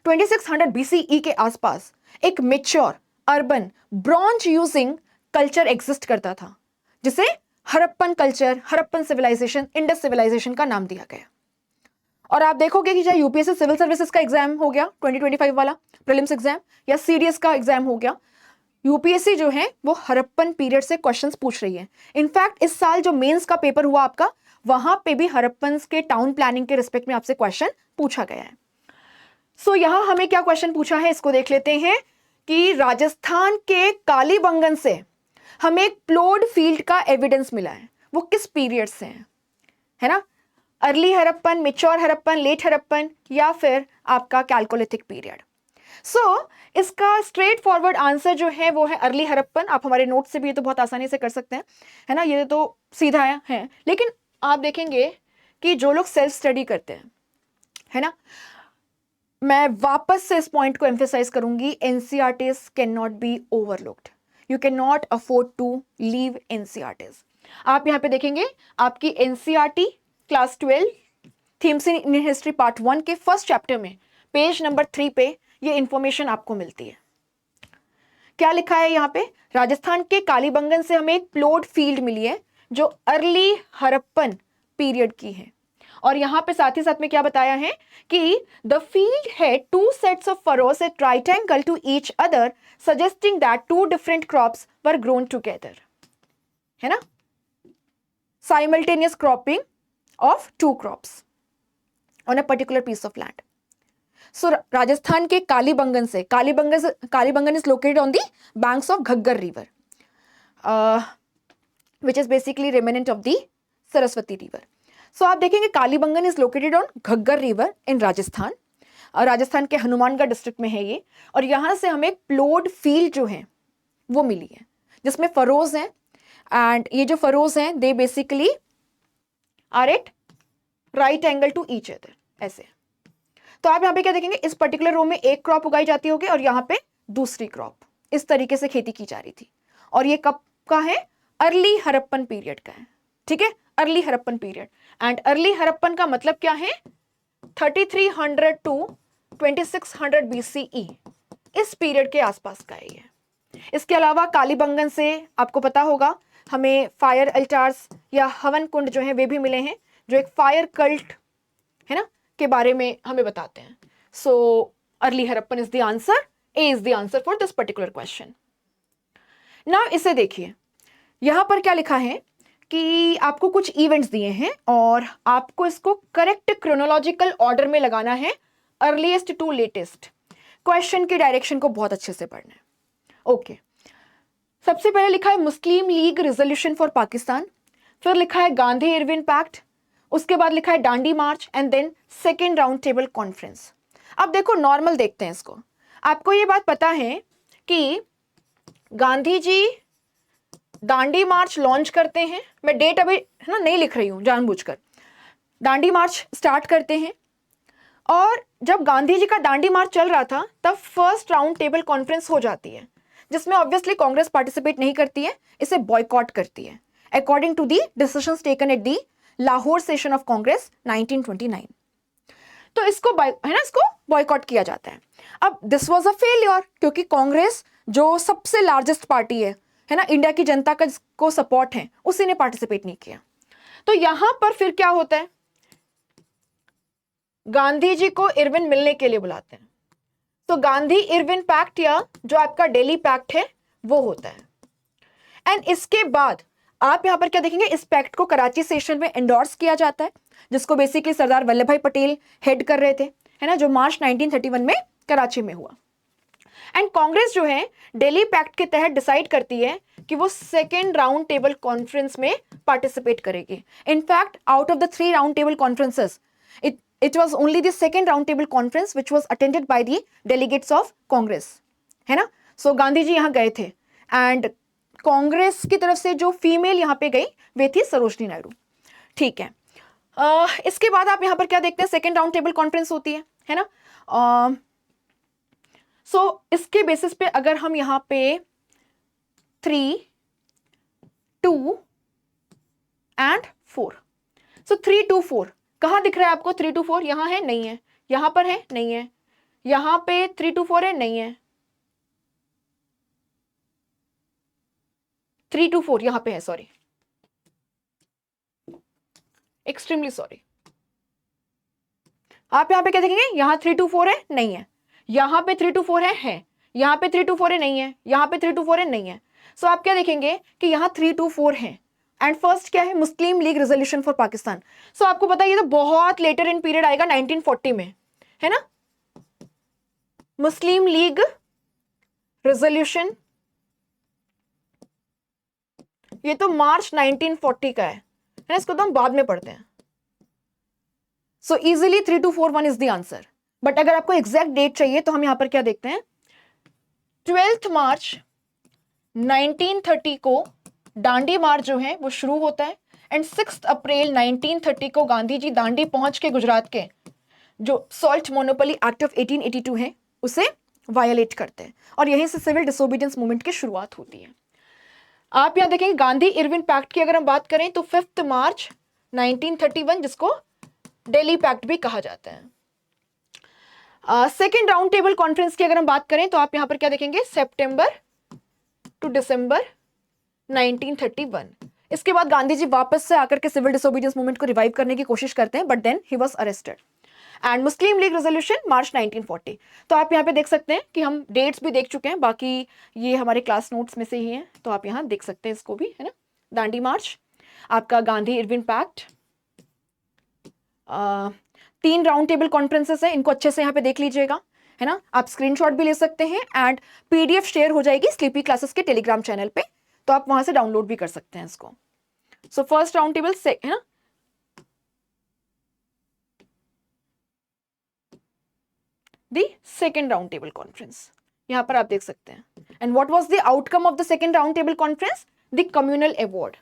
2600 BCE के आसपास एक mature urban bronze using culture exist करता था, जिसे Harappan culture, Harappan civilisation, Indus civilisation का नाम दिया गया। और आप देखोगे कि चाहे यूपीएससी सिविल सर्विसेज का एग्जाम हो गया 2025 वाला प्रीलिम्स एग्जाम, या सीडीएस का एग्जाम हो गया, यूपीएससी जो है वो हड़प्पन पीरियड से क्वेश्चंस पूछ रही है। इनफैक्ट इस साल जो मेंस का पेपर हुआ आपका, वहां पे भी हड़प्पन के टाउन प्लानिंग के रिस्पेक्ट में आपसे क्वेश्चन पूछा गया है। सो यहां हमें क्या क्वेश्चन पूछा है, इसको देख लेते हैं कि राजस्थान के कालीबंगन से हमें एक प्लॉड फील्ड का एविडेंस मिला है, वो किस पीरियड से है ना, early Harappan, mature Harappan, late Harappan, या फिर आपका कैलकोलिथिक पीरियड। सो इसका स्ट्रेट फॉरवर्ड आंसर जो है वो है अर्ली हड़प्पन। आप हमारे नोट से भी ये तो बहुत आसानी से कर सकते हैं, है ना, ये तो सीधा है। लेकिन आप देखेंगे कि जो लोग सेल्फ स्टडी करते हैं, है ना, मैं वापस से इस पॉइंट को एम्फेसाइज करूंगी, NCERTs can not be overlooked, you can not afford to leave NCERTs. आप यहाँ पे देखेंगे आपकी NCERT class 12 themes in history part 1 के फर्स्ट चैप्टर में पेज नंबर 3 पे ये इंफॉर्मेशन आपको मिलती है। क्या लिखा है यहाँ पे, राजस्थान के कालीबंगन से हमें एक प्लॉट फील्ड मिली है जो अर्ली हड़प्पन पीरियड की है। और यहाँ पे साथ ही साथ में क्या बताया है कि the field had 2 sets of furrows at right angle to each other, suggesting that 2 different crops were grown together, है ना, simultaneous cropping of 2 crops on a particular piece of land. So Rajasthan के कालीबंगन से, Kalibangan is located on the banks of Ghaggar river, which is basically remnant of the Saraswati river. So आप देखेंगे Kalibangan is located on Ghaggar river in Rajasthan, और राजस्थान के हनुमानगढ़ डिस्ट्रिक्ट में है ये। और यहाँ से हमें प्लॉड फील्ड जो है वो मिली है, जिसमें फरोज हैं, एंड ये जो फरोज हैं they basically are at right angle to each other, ऐसे। तो आप यहाँ पे क्या देखेंगे, इस पर्टिकुलर रो में एक क्रॉप उगाई जाती होगी और यहाँ पे दूसरी क्रॉप, इस तरीके से खेती की जा रही थी। और ये कब का है, अर्ली हड़प्पन पीरियड का है, ठीक है, early Harappan period. And early Harappan का मतलब क्या है, 3300 टू 2600 BCE, इस पीरियड के आसपास का है ये। इसके अलावा कालीबंगन से आपको पता होगा हमें फायर अल्टार्स या हवन कुंड जो है वे भी मिले हैं, जो एक फायर कल्ट है ना के बारे में हमें बताते हैं। So early Harappan is the answer, A is the answer for this particular question. Now इसे देखिए, यहां पर क्या लिखा है कि आपको कुछ इवेंट्स दिए हैं और आपको इसको करेक्ट क्रोनोलॉजिकल ऑर्डर में लगाना है, अर्लीस्ट टू लेटेस्ट। क्वेश्चन की डायरेक्शन को बहुत अच्छे से पढ़ना है। ओके, सबसे पहले लिखा है मुस्लिम लीग रेजोल्यूशन फॉर पाकिस्तान, फिर लिखा है गांधी इरविन पैक्ट, उसके बाद लिखा है Dandi march, and then second round table conference. अब देखो नॉर्मल देखते हैं इसको। आपको ये बात पता है कि गांधी जी दांडी मार्च लॉन्च करते हैं, मैं डेट अभी है ना नहीं लिख रही हूं जानबूझकर, दांडी मार्च स्टार्ट करते हैं। और जब गांधी जी का दांडी मार्च चल रहा था तब फर्स्ट राउंड टेबल कॉन्फ्रेंस हो जाती है, जिसमें ऑब्वियसली कांग्रेस पार्टिसिपेट नहीं करती है, इसे बॉयकॉट करती है according to the decisions taken at the Lahore session of Congress 1929। तो इसको है ना, इसको बॉयकॉट किया जाता है। अब दिस वाज अ फेलियर, क्योंकि कांग्रेस जो सबसे लार्जेस्ट पार्टी है ना, इंडिया की जनता का जिसको सपोर्ट है, उसी ने पार्टिसिपेट नहीं किया। तो यहां पर फिर क्या होता है, गांधी जी को इरविन मिलने के लिए बुलाते हैं। तो गांधी इरविन पैक्ट या जो आपका दिल्ली पैक्ट है वो होता है। एंड इसके बाद आप यहां पर क्या देखेंगे, इस पैक्ट को कराची सेशन में एंडोर्स किया जाता है, जिसको बेसिकली सरदार वल्लभ भाई पटेल हेड कर रहे थे, है ना, जो मार्च 1931 में कराची में हुआ। एंड कांग्रेस जो है दिल्ली पैक्ट के तहत डिसाइड करती है कि वो सेकेंड राउंड टेबल कॉन्फ्रेंस में पार्टिसिपेट करेगी। In fact out of the 3 round table conferences, it was only the second round table conference which was attended by the delegates of Congress, है ना। सो गांधी जी यहाँ गए थे एंड कांग्रेस की तरफ से जो फीमेल यहाँ पे गई वे थी सरोजनी नायडू। ठीक है, इसके बाद आप यहाँ पर क्या देखते हैं, सेकेंड राउंड टेबल कॉन्फ्रेंस होती है ना। इसके बेसिस पे अगर हम यहाँ पे 3, 2 एंड 4, 3, 2, 4 कहाँ दिख रहा है आपको? 3, 2, 4 यहाँ है, नहीं है, यहां पर है, नहीं है, यहां पे 3, 2, 4 है, नहीं है, 3, 2, 4 यहां पे है, सॉरी, एक्सट्रीमली सॉरी। आप यहां पे क्या देखेंगे, यहां 3, 2, 4 है, नहीं है, यहां पे 3, 2, 4 है, यहां पे 3, 2, 4 है, नहीं है, यहां पे 3, 2, 4 है, नहीं है। सो आप क्या देखेंगे कि यहां 3, 2, 4 है एंड फर्स्ट क्या है, मुस्लिम लीग रेजोल्यूशन फॉर पाकिस्तान। सो आपको पता है ये तो बहुत लेटर इन पीरियड आएगा, 1940 में, है ना। मुस्लिम लीग रेजोल्यूशन ये तो मार्च 1940 का है ना, इसको तो हम बाद में पढ़ते हैं। So easily 3, 2, 4, 1 is the answer. But अगर आपको एग्जैक्ट डेट चाहिए तो हम यहां पर क्या देखते हैं, 12 मार्च 1930 को दांडी मार्च जो है वो शुरू होता है एंड 6 अप्रैल 1930 को गांधी जी दांडी पहुंच के गुजरात के जो सॉल्ट मोनोपोली एक्ट ऑफ 1882 है उसे वायलेट करते हैं और यहीं से सिविल डिसोबीडियंस मूवमेंट की शुरुआत होती है। आप यहां देखेंगे गांधी इरविन पैक्ट की अगर हम बात करें तो 5 मार्च 1931 जिसको दिल्ली पैक्ट भी कहा जाता है। सेकेंड राउंड टेबल कॉन्फ्रेंस की अगर हम बात करें तो आप यहां पर क्या देखेंगे, सितंबर टू दिसंबर 1931। इसके बाद गांधी जी वापस से आकर के सिविल डिसोबीडियंस मूवमेंट को रिवाइव करने की कोशिश करते हैं but then he was arrested and Muslim League resolution March 1940। तो आप यहाँ पे देख सकते हैं कि हम डेट्स भी देख चुके हैं, बाकी ये हमारे क्लास नोट्स में से ही हैं, तो आप यहाँ देख सकते हैं इसको भी, है ना। दांडी मार्च, आपका Gandhi Irwin pact, 3 round table conferences है, इनको अच्छे से यहाँ पे देख लीजिएगा, है ना। आप स्क्रीनशॉट भी ले सकते हैं एंड पीडीएफ शेयर हो जाएगी स्लीपी क्लासेस के टेलीग्राम चैनल पे, तो आप वहां से डाउनलोड भी कर सकते हैं इसको। सो फर्स्ट राउंड टेबल से, है ना, the second round table conference यहां पर आप देख सकते हैं। And what was the outcome of the second round table conference, the communal award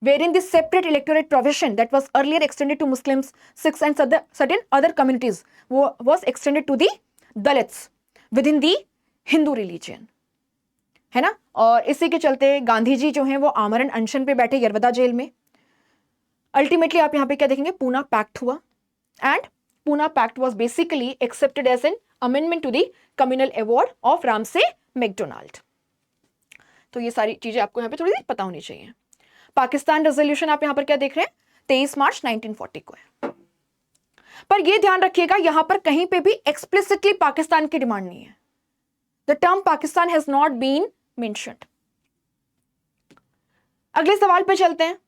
wherein the separate electorate provision that was earlier extended to Muslims, Sikhs and certain other communities was extended to the Dalits within the Hindu religion, है ना। और इसी के चलते गांधी जी जो हैं वो आमरण अनशन पे बैठे यरवदा जेल में। अल्टीमेटली आप यहाँ पे क्या देखेंगे, पूना पैक्ट हुआ and Poona pact was basically accepted as an amendment to the communal award of Ramsay MacDonald. तो ये सारी चीजें आपको यहाँ पे थोड़ी सी पता होनी चाहिए। पाकिस्तान रेजोल्यूशन आप यहां पर क्या देख रहे हैं, 23 मार्च 1940 को है। पर यह ध्यान रखिएगा यहां पर कहीं पे भी एक्सप्लिसिटली पाकिस्तान की डिमांड नहीं है। The term Pakistan has not been mentioned. अगले सवाल पे चलते हैं।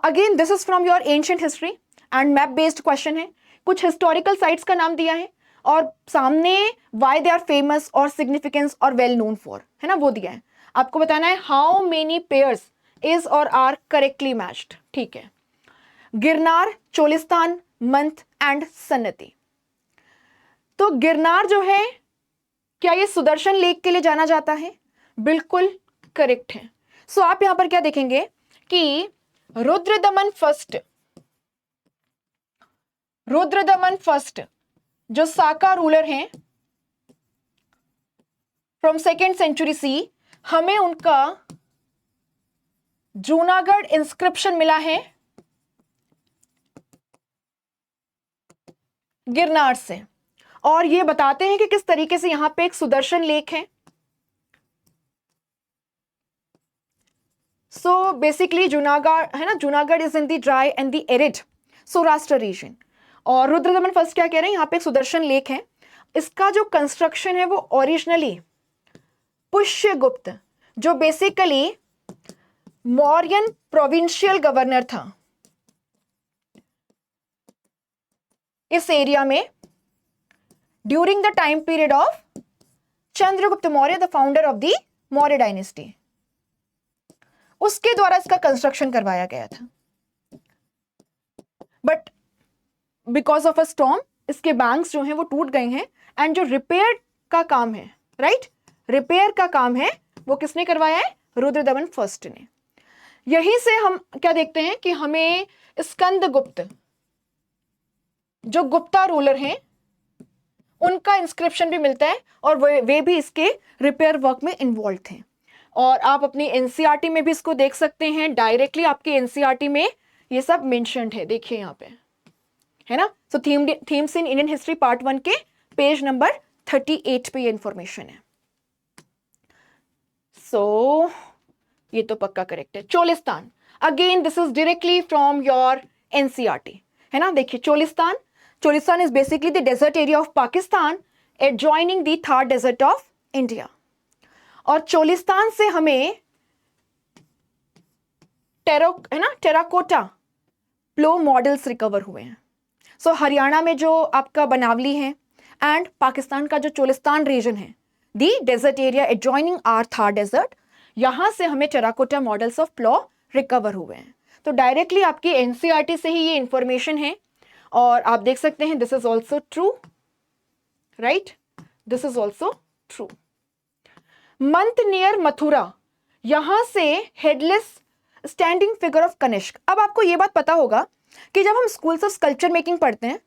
Again this is from your ancient history and map based question है। कुछ हिस्टोरिकल साइट्स का नाम दिया है और सामने वाई दे आर फेमस और सिग्निफिकेंस और वेल नोन फॉर, है ना, वो दिया है। आपको बताना है हाउ मेनी पेयर्स इज और आर करेक्टली मैच्ड। ठीक है, गिरनार, चोलिस्तान, मंथ एंड सन्नति। तो गिरनार जो है क्या ये सुदर्शन लेक के लिए जाना जाता है? बिल्कुल करेक्ट है। सो आप यहां पर क्या देखेंगे कि रुद्रदमन फर्स्ट जो साका रूलर हैं फ्रॉम 2nd सेंचुरी सी, हमें उनका जूनागढ़ इंस्क्रिप्शन मिला है गिरनार से और ये बताते हैं कि किस तरीके से यहां पे एक सुदर्शन लेक है। सो बेसिकली जूनागढ़, है ना, Junagadh is in the dry and the arid Saurashtra region. और रुद्रदमन फर्स्ट क्या कह रहे हैं, यहां पे एक सुदर्शन लेक है। इसका जो कंस्ट्रक्शन है वो ओरिजिनली पुष्यगुप्त, जो बेसिकली मौर्यन प्रोविंशियल गवर्नर था इस एरिया में during the time period of Chandragupta Maurya, the founder of the Maurya dynasty, उसके द्वारा इसका कंस्ट्रक्शन करवाया गया था। But because of a storm इसके बैंक्स जो हैं वो टूट गए हैं एंड जो रिपेयर का काम है, राइट, रिपेयर का काम है वो किसने करवाया है? रुद्रदमन फर्स्ट ने। यहीं से हम क्या देखते हैं कि हमें स्कंदगुप्त, जो गुप्ता रूलर हैं, उनका इंस्क्रिप्शन भी मिलता है और वे भी इसके रिपेयर वर्क में इन्वॉल्व थे। और आप अपनी एनसीईआरटी में भी इसको देख सकते हैं, डायरेक्टली आपकी एनसीईआरटी में ये सब मेंशन्ड है, देखिए यहाँ पे है ना। So themes in Indian history part 1 के पेज नंबर 38 पे ये इंफॉर्मेशन है। सो ये तो पक्का करेक्ट है। Cholistan, again this is directly from your NCERT, है ना। देखिए Cholistan is basically the desert area of Pakistan adjoining the Thar desert of India. और चोलिस्तान से हमें टेराकोटा प्लो मॉडल्स रिकवर हुए हैं। सो हरियाणा में जो आपका बनावली है एंड पाकिस्तान का जो चोलिस्तान रीजन है, the desert area adjoining our Thar desert, यहां से हमें terracotta models of plough recover हुए हैं। तो डायरेक्टली आपकी एनसीईआरटी से ही ये इंफॉर्मेशन है। और आप देख सकते हैं this is also true, right, this is also true. मंथ नियर मथुरा, यहां से headless standing figure of Kanishka. अब आपको यह बात पता होगा कि जब हम स्कूल्स ऑफ स्कल्पचर मेकिंग पढ़ते हैं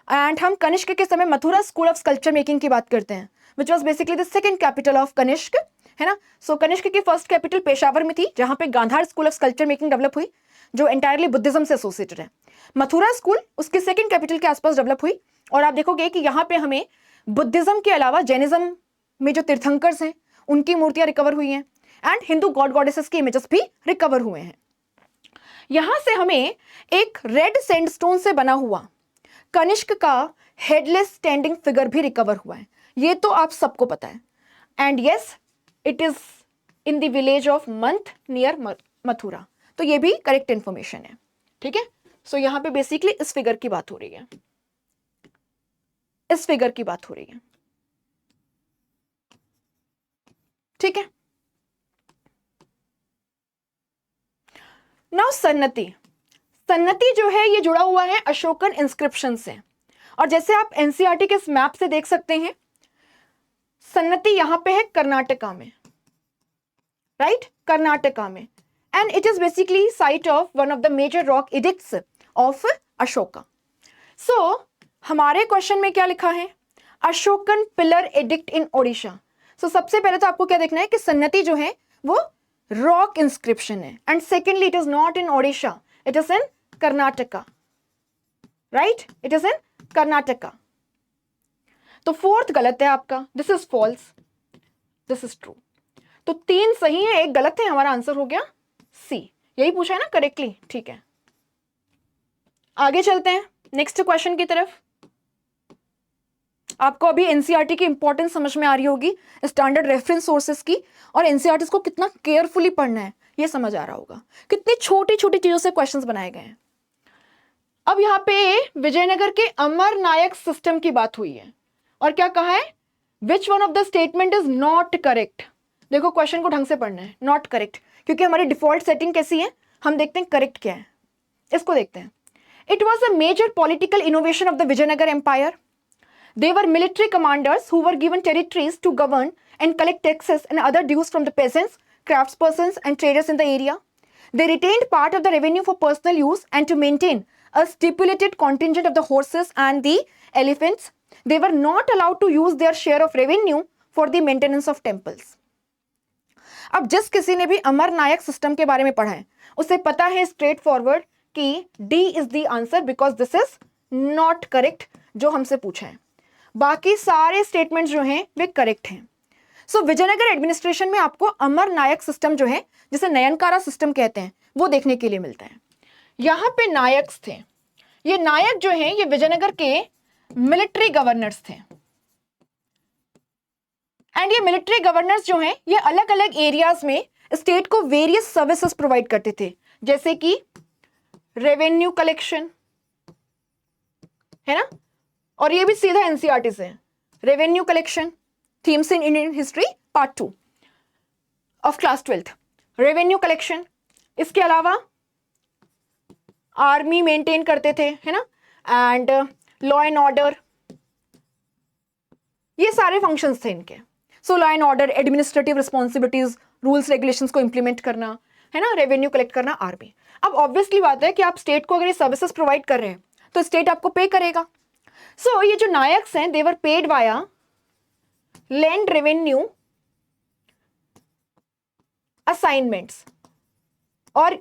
एंड हम कनिष्क के समय Mathura school of sculpture making की बात करते हैं, which was basically the second capital of Kanishka, है ना। सो कनिष्क की फर्स्ट कैपिटल पेशावर में थी, जहां पे Gandhara school of sculpture making develop हुई, जो एंटायरली बुद्धिज्म से एसोसिएटेड है। मथुरा स्कूल उसके सेकेंड कैपिटल के आसपास डेवलप हुई। और आप देखोगे कि यहाँ पे हमें बुद्धिज्म के अलावा जैनिज्म में जो तीर्थंकर्स हैं उनकी मूर्तियां रिकवर हुई हैं एंड हिंदू गॉड गॉडेसेस के इमेजेस भी रिकवर हुए हैं। यहां से हमें एक रेड सैंडस्टोन से बना हुआ कनिष्क का हेडलेस स्टैंडिंग फिगर भी रिकवर हुआ है। ये तो आप सबको पता है। And yes, it is in the village of month near Mathura. तो ये भी करेक्ट इंफॉर्मेशन है, ठीक है। सो यहां पे बेसिकली इस फिगर की बात हो रही है, इस फिगर की बात हो रही है, ठीक है। नाउ सन्नति जो है ये जुड़ा हुआ है अशोकन इंस्क्रिप्शन से। और जैसे आप एनसीईआरटी के इस मैप से देख सकते हैं, सन्नति यहां पे है कर्नाटका में, राइट, कर्नाटका में। And it is basically site of one of the major rock edicts of Ashoka. So हमारे क्वेश्चन में क्या लिखा है? Ashokan pillar edict in Odisha. So सबसे पहले तो आपको क्या देखना है कि सन्नति जो है वो रॉक इंस्क्रिप्शन है, and secondly it is not in Odisha, it is in Karnataka, right, it is in Karnataka. तो फोर्थ गलत है आपका, this is false, this is true. तो 3 सही है, 1 गलत है, हमारा आंसर हो गया सी। यही पूछा है ना करेक्टली, ठीक है। आगे चलते हैं नेक्स्ट क्वेश्चन की तरफ। आपको अभी एनसीईआरटी की इंपॉर्टेंस समझ में आ रही होगी, स्टैंडर्ड रेफरेंस सोर्सेस की, और एनसीईआरटी को कितना केयरफुली पढ़ना है ये समझ आ रहा होगा। कितनी छोटी छोटी चीजों से क्वेश्चंस बनाए गए हैं। अब यहाँ पे विजयनगर के अमर नायक सिस्टम की बात हुई है, और क्या कहा है? Which one of the statement is not correct. देखो क्वेश्चन को ढंग से पढ़ना है, नॉट करेक्ट, क्योंकि हमारी डिफॉल्ट सेटिंग कैसी है, हम देखते हैं करेक्ट क्या है, इसको देखते हैं। It was a major political innovation of the Vijayanagar empire. They were military commanders who were given territories to govern and collect taxes and other dues from the peasants, craftspersons, and traders in the area. They retained part of the revenue for personal use and to maintain a stipulated contingent of the horses and the elephants. They were not allowed to use their share of revenue for the maintenance of temples. अब जिस किसी ने भी अमर नायक सिस्टम के बारे में पढ़ा है उसे पता है स्ट्रेट फॉरवर्ड कि D is the answer, because this is not correct जो हमसे पूछा है। बाकी सारे स्टेटमेंट जो हैं वे करेक्ट हैं। सो विजयनगर एडमिनिस्ट्रेशन में आपको अमर नायक सिस्टम जो है, जिसे नयनकारा सिस्टम कहते हैं, वो देखने के लिए मिलता है। यहां पे नायक्स थे, ये नायक जो हैं ये विजयनगर के मिलिट्री गवर्नर्स थे। एंड ये मिलिट्री गवर्नर्स जो हैं ये अलग अलग एरियाज में स्टेट को वेरियस सर्विसेज प्रोवाइड करते थे, जैसे कि रेवेन्यू कलेक्शन, है ना, और ये भी सीधा एनसीईआरटी से है। Revenue collection, themes in Indian history part 2 of class 12th, revenue collection. इसके अलावा आर्मी मेंटेन करते थे, है ना, एंड लॉ एंड ऑर्डर, ये सारे फंक्शंस थे इनके। So law and order, administrative responsibilities, rules regulations को इंप्लीमेंट करना, है ना, रेवेन्यू कलेक्ट करना, आर्मी। अब ऑब्वियसली बात है कि आप स्टेट को अगर ये सर्विसेज प्रोवाइड कर रहे हैं तो स्टेट आपको पे करेगा। सो ये जो नायक्स हैं they were paid via land revenue assignments. और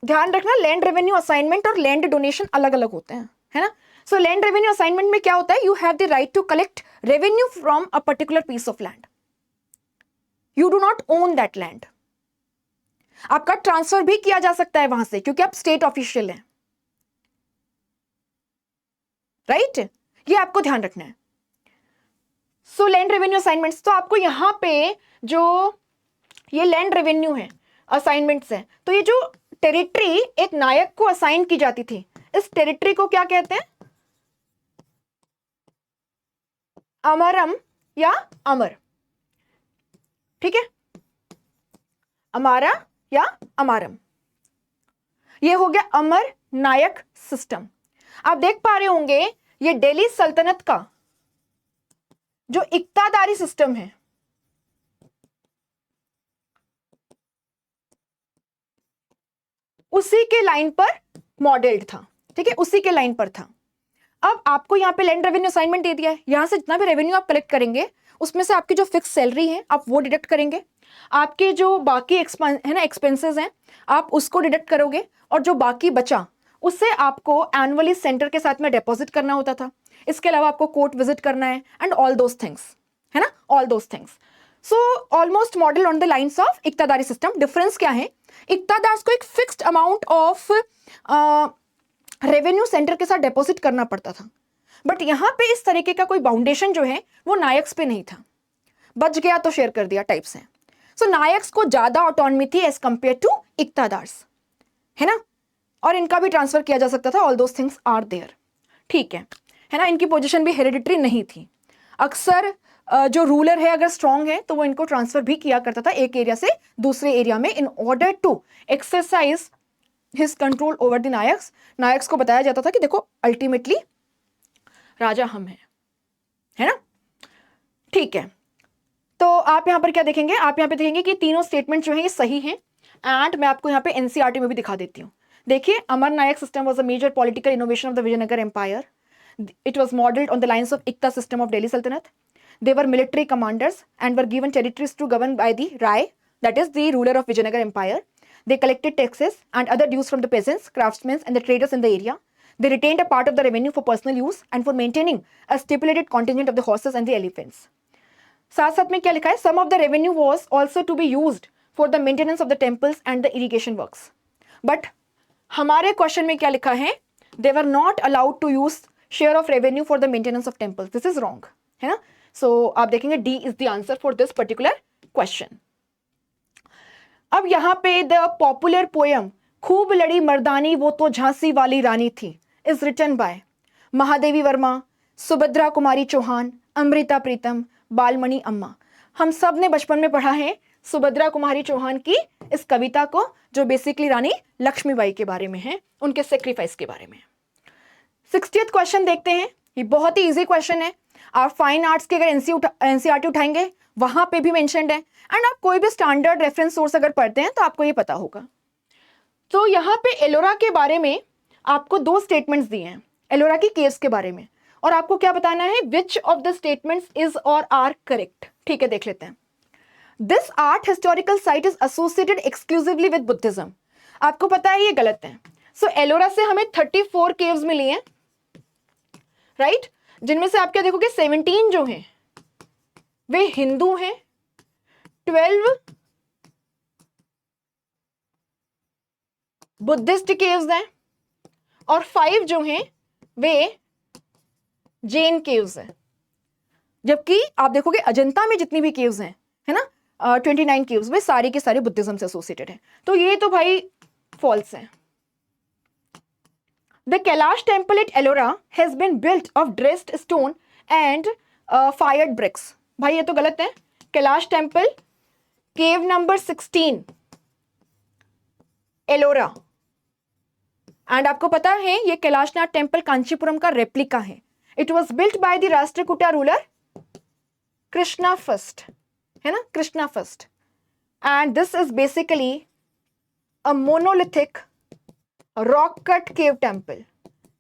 ध्यान रखना, लैंड रेवेन्यू असाइनमेंट और लैंड डोनेशन अलग अलग होते हैं, है ना। सो लैंड रेवेन्यू असाइनमेंट में क्या होता है, you have the right to collect revenue from a particular piece of land, you do not own that land. आपका ट्रांसफर भी किया जा सकता है वहां से क्योंकि आप स्टेट ऑफिशियल हैं, राइट ये आपको ध्यान रखना है। सो लैंड रेवेन्यू असाइनमेंट्स, तो आपको यहां पे जो ये लैंड रेवेन्यू है असाइनमेंट्स है, तो ये जो टेरिटरी एक नायक को असाइन की जाती थी, इस टेरिटरी को क्या कहते हैं, अमरम या अमर, ठीक है, अमारा या अमारम। ये हो गया अमर नायक सिस्टम। आप देख पा रहे होंगे ये दिल्ली सल्तनत का जो इक्तादारी सिस्टम है, उसी के लाइन पर मॉडल्ड था, ठीक है, उसी के लाइन पर था। अब आपको यहाँ पे लैंड रेवेन्यू असाइनमेंट दे दिया है, यहां से जितना भी रेवेन्यू आप कलेक्ट करेंगे उसमें से आपकी जो फिक्स सैलरी है आप वो डिडक्ट करेंगे, आपके जो बाकी है ना एक्सपेंसेस हैं आप उसको डिडक्ट करोगे, और जो बाकी बचा उससे आपको एनुअली सेंटर के साथ में डिपॉजिट करना होता था। इसके अलावा आपको कोर्ट विजिट करना है एंड ऑल दोस थिंग्स, है ना, all those things. So almost model on the lines of iqtadari system. Difference क्या है, इक्तादार्स को एक fixed amount of revenue centre के साथ डिपॉजिट करना पड़ता था, बट यहां पे इस तरीके का कोई बाउंडेशन जो है वो नायक्स पे नहीं था, बच गया तो शेयर कर दिया टाइप्स है। सो नायक्स को ज्यादा ऑटोनॉमी थी एज कंपेयर टू इक्तादार्स, है ना, और इनका भी ट्रांसफर किया जा सकता था, all those things are there, ठीक है ना। इनकी पोजीशन भी हेरिडिटरी नहीं थी, अक्सर जो रूलर है अगर स्ट्रांग है तो वो इनको ट्रांसफर भी किया करता था एक एरिया से दूसरे एरिया में, in order to exercise his control over the nayaks. Nayaks को बताया जाता था कि देखो अल्टीमेटली राजा हम हैं, है ना, ठीक है। तो आप यहां पर क्या देखेंगे, आप यहां पे देखेंगे कि तीनों स्टेटमेंट जो है ये सही हैं, एंड मैं आपको यहां पे एनसीईआरटी में भी दिखा देती हूं। देखिए, Amar Nayak system was a major political innovation of the Vijayanagar empire. It was modelled on the lines of iqta system of Delhi Sultanat. They were military commanders and were given territories to govern by the Rai, that is the ruler of Vijayanagar Empire. They collected taxes and other dues from the peasants, craftsmen and the traders in the area. They retained a part of the revenue for personal use and for maintaining a stipulated contingent of the horses and the elephants. साथ साथ में क्या लिखा है, some of the revenue was also to be used for the maintenance of the temples and the irrigation works. But हमारे क्वेश्चन में क्या लिखा है, they were not allowed to use share of revenue for the maintenance of temples. This is wrong, है ना। सो आप देखेंगे D is the answer for this particular question. अब यहां पे द पॉपुलर पोयम खूब लड़ी मर्दानी वो तो झांसी वाली रानी थी is written by Mahadevi Verma, Subhadra Kumari Chauhan, Amrita Pritam, Balamani Amma. हम सब ने बचपन में पढ़ा है सुभद्रा कुमारी चौहान की इस कविता को, जो बेसिकली रानी लक्ष्मीबाई के बारे में है, उनके सेक्रीफाइस के बारे में। 60th क्वेश्चन देखते हैं, ये बहुत ही इजी क्वेश्चन है। आप फाइन आर्ट्स के अगर एनसीईआरटी उठाएंगे वहां पे भी मेंशन्ड है, एंड आप कोई भी स्टैंडर्ड रेफरेंस सोर्स अगर पढ़ते हैं तो आपको ये पता होगा। तो यहाँ पे एलोरा के बारे में आपको दो स्टेटमेंट्स दिए हैं एलोरा की केस के बारे में, और आपको क्या बताना है, विच ऑफ द स्टेटमेंट्स इज और आर करेक्ट। ठीक है, देख लेते हैं। This art historical site is associated exclusively with Buddhism. आपको पता है ये गलत है। सो एलोरा से हमें 34 केव्स मिली हैं, राइट, जिनमें से आप क्या देखोगे 17 जो हैं वे हिंदू हैं, 12 बुद्धिस्ट केव्स हैं, और 5 जो हैं वे जैन केव्स हैं। जबकि आप देखोगे अजंता में जितनी भी केव्स हैं, है ना, 29 केव्स, वे सारे के सारे बुद्धिज्म से एसोसिएटेड हैं। तो ये तो भाई फॉल्स है। The Kailash temple at Ellora has been built of dressed stone and fired bricks. भाई ये तो गलत है। Kailash temple cave number 16 Ellora, and आपको पता है ये कैलाशनाथ टेम्पल कांचीपुरम का रेप्लिका है। It was built by the Rashtrakuta ruler Krishna first, है ना, Krishna first, and this is basically a monolithic rock cut cave temple,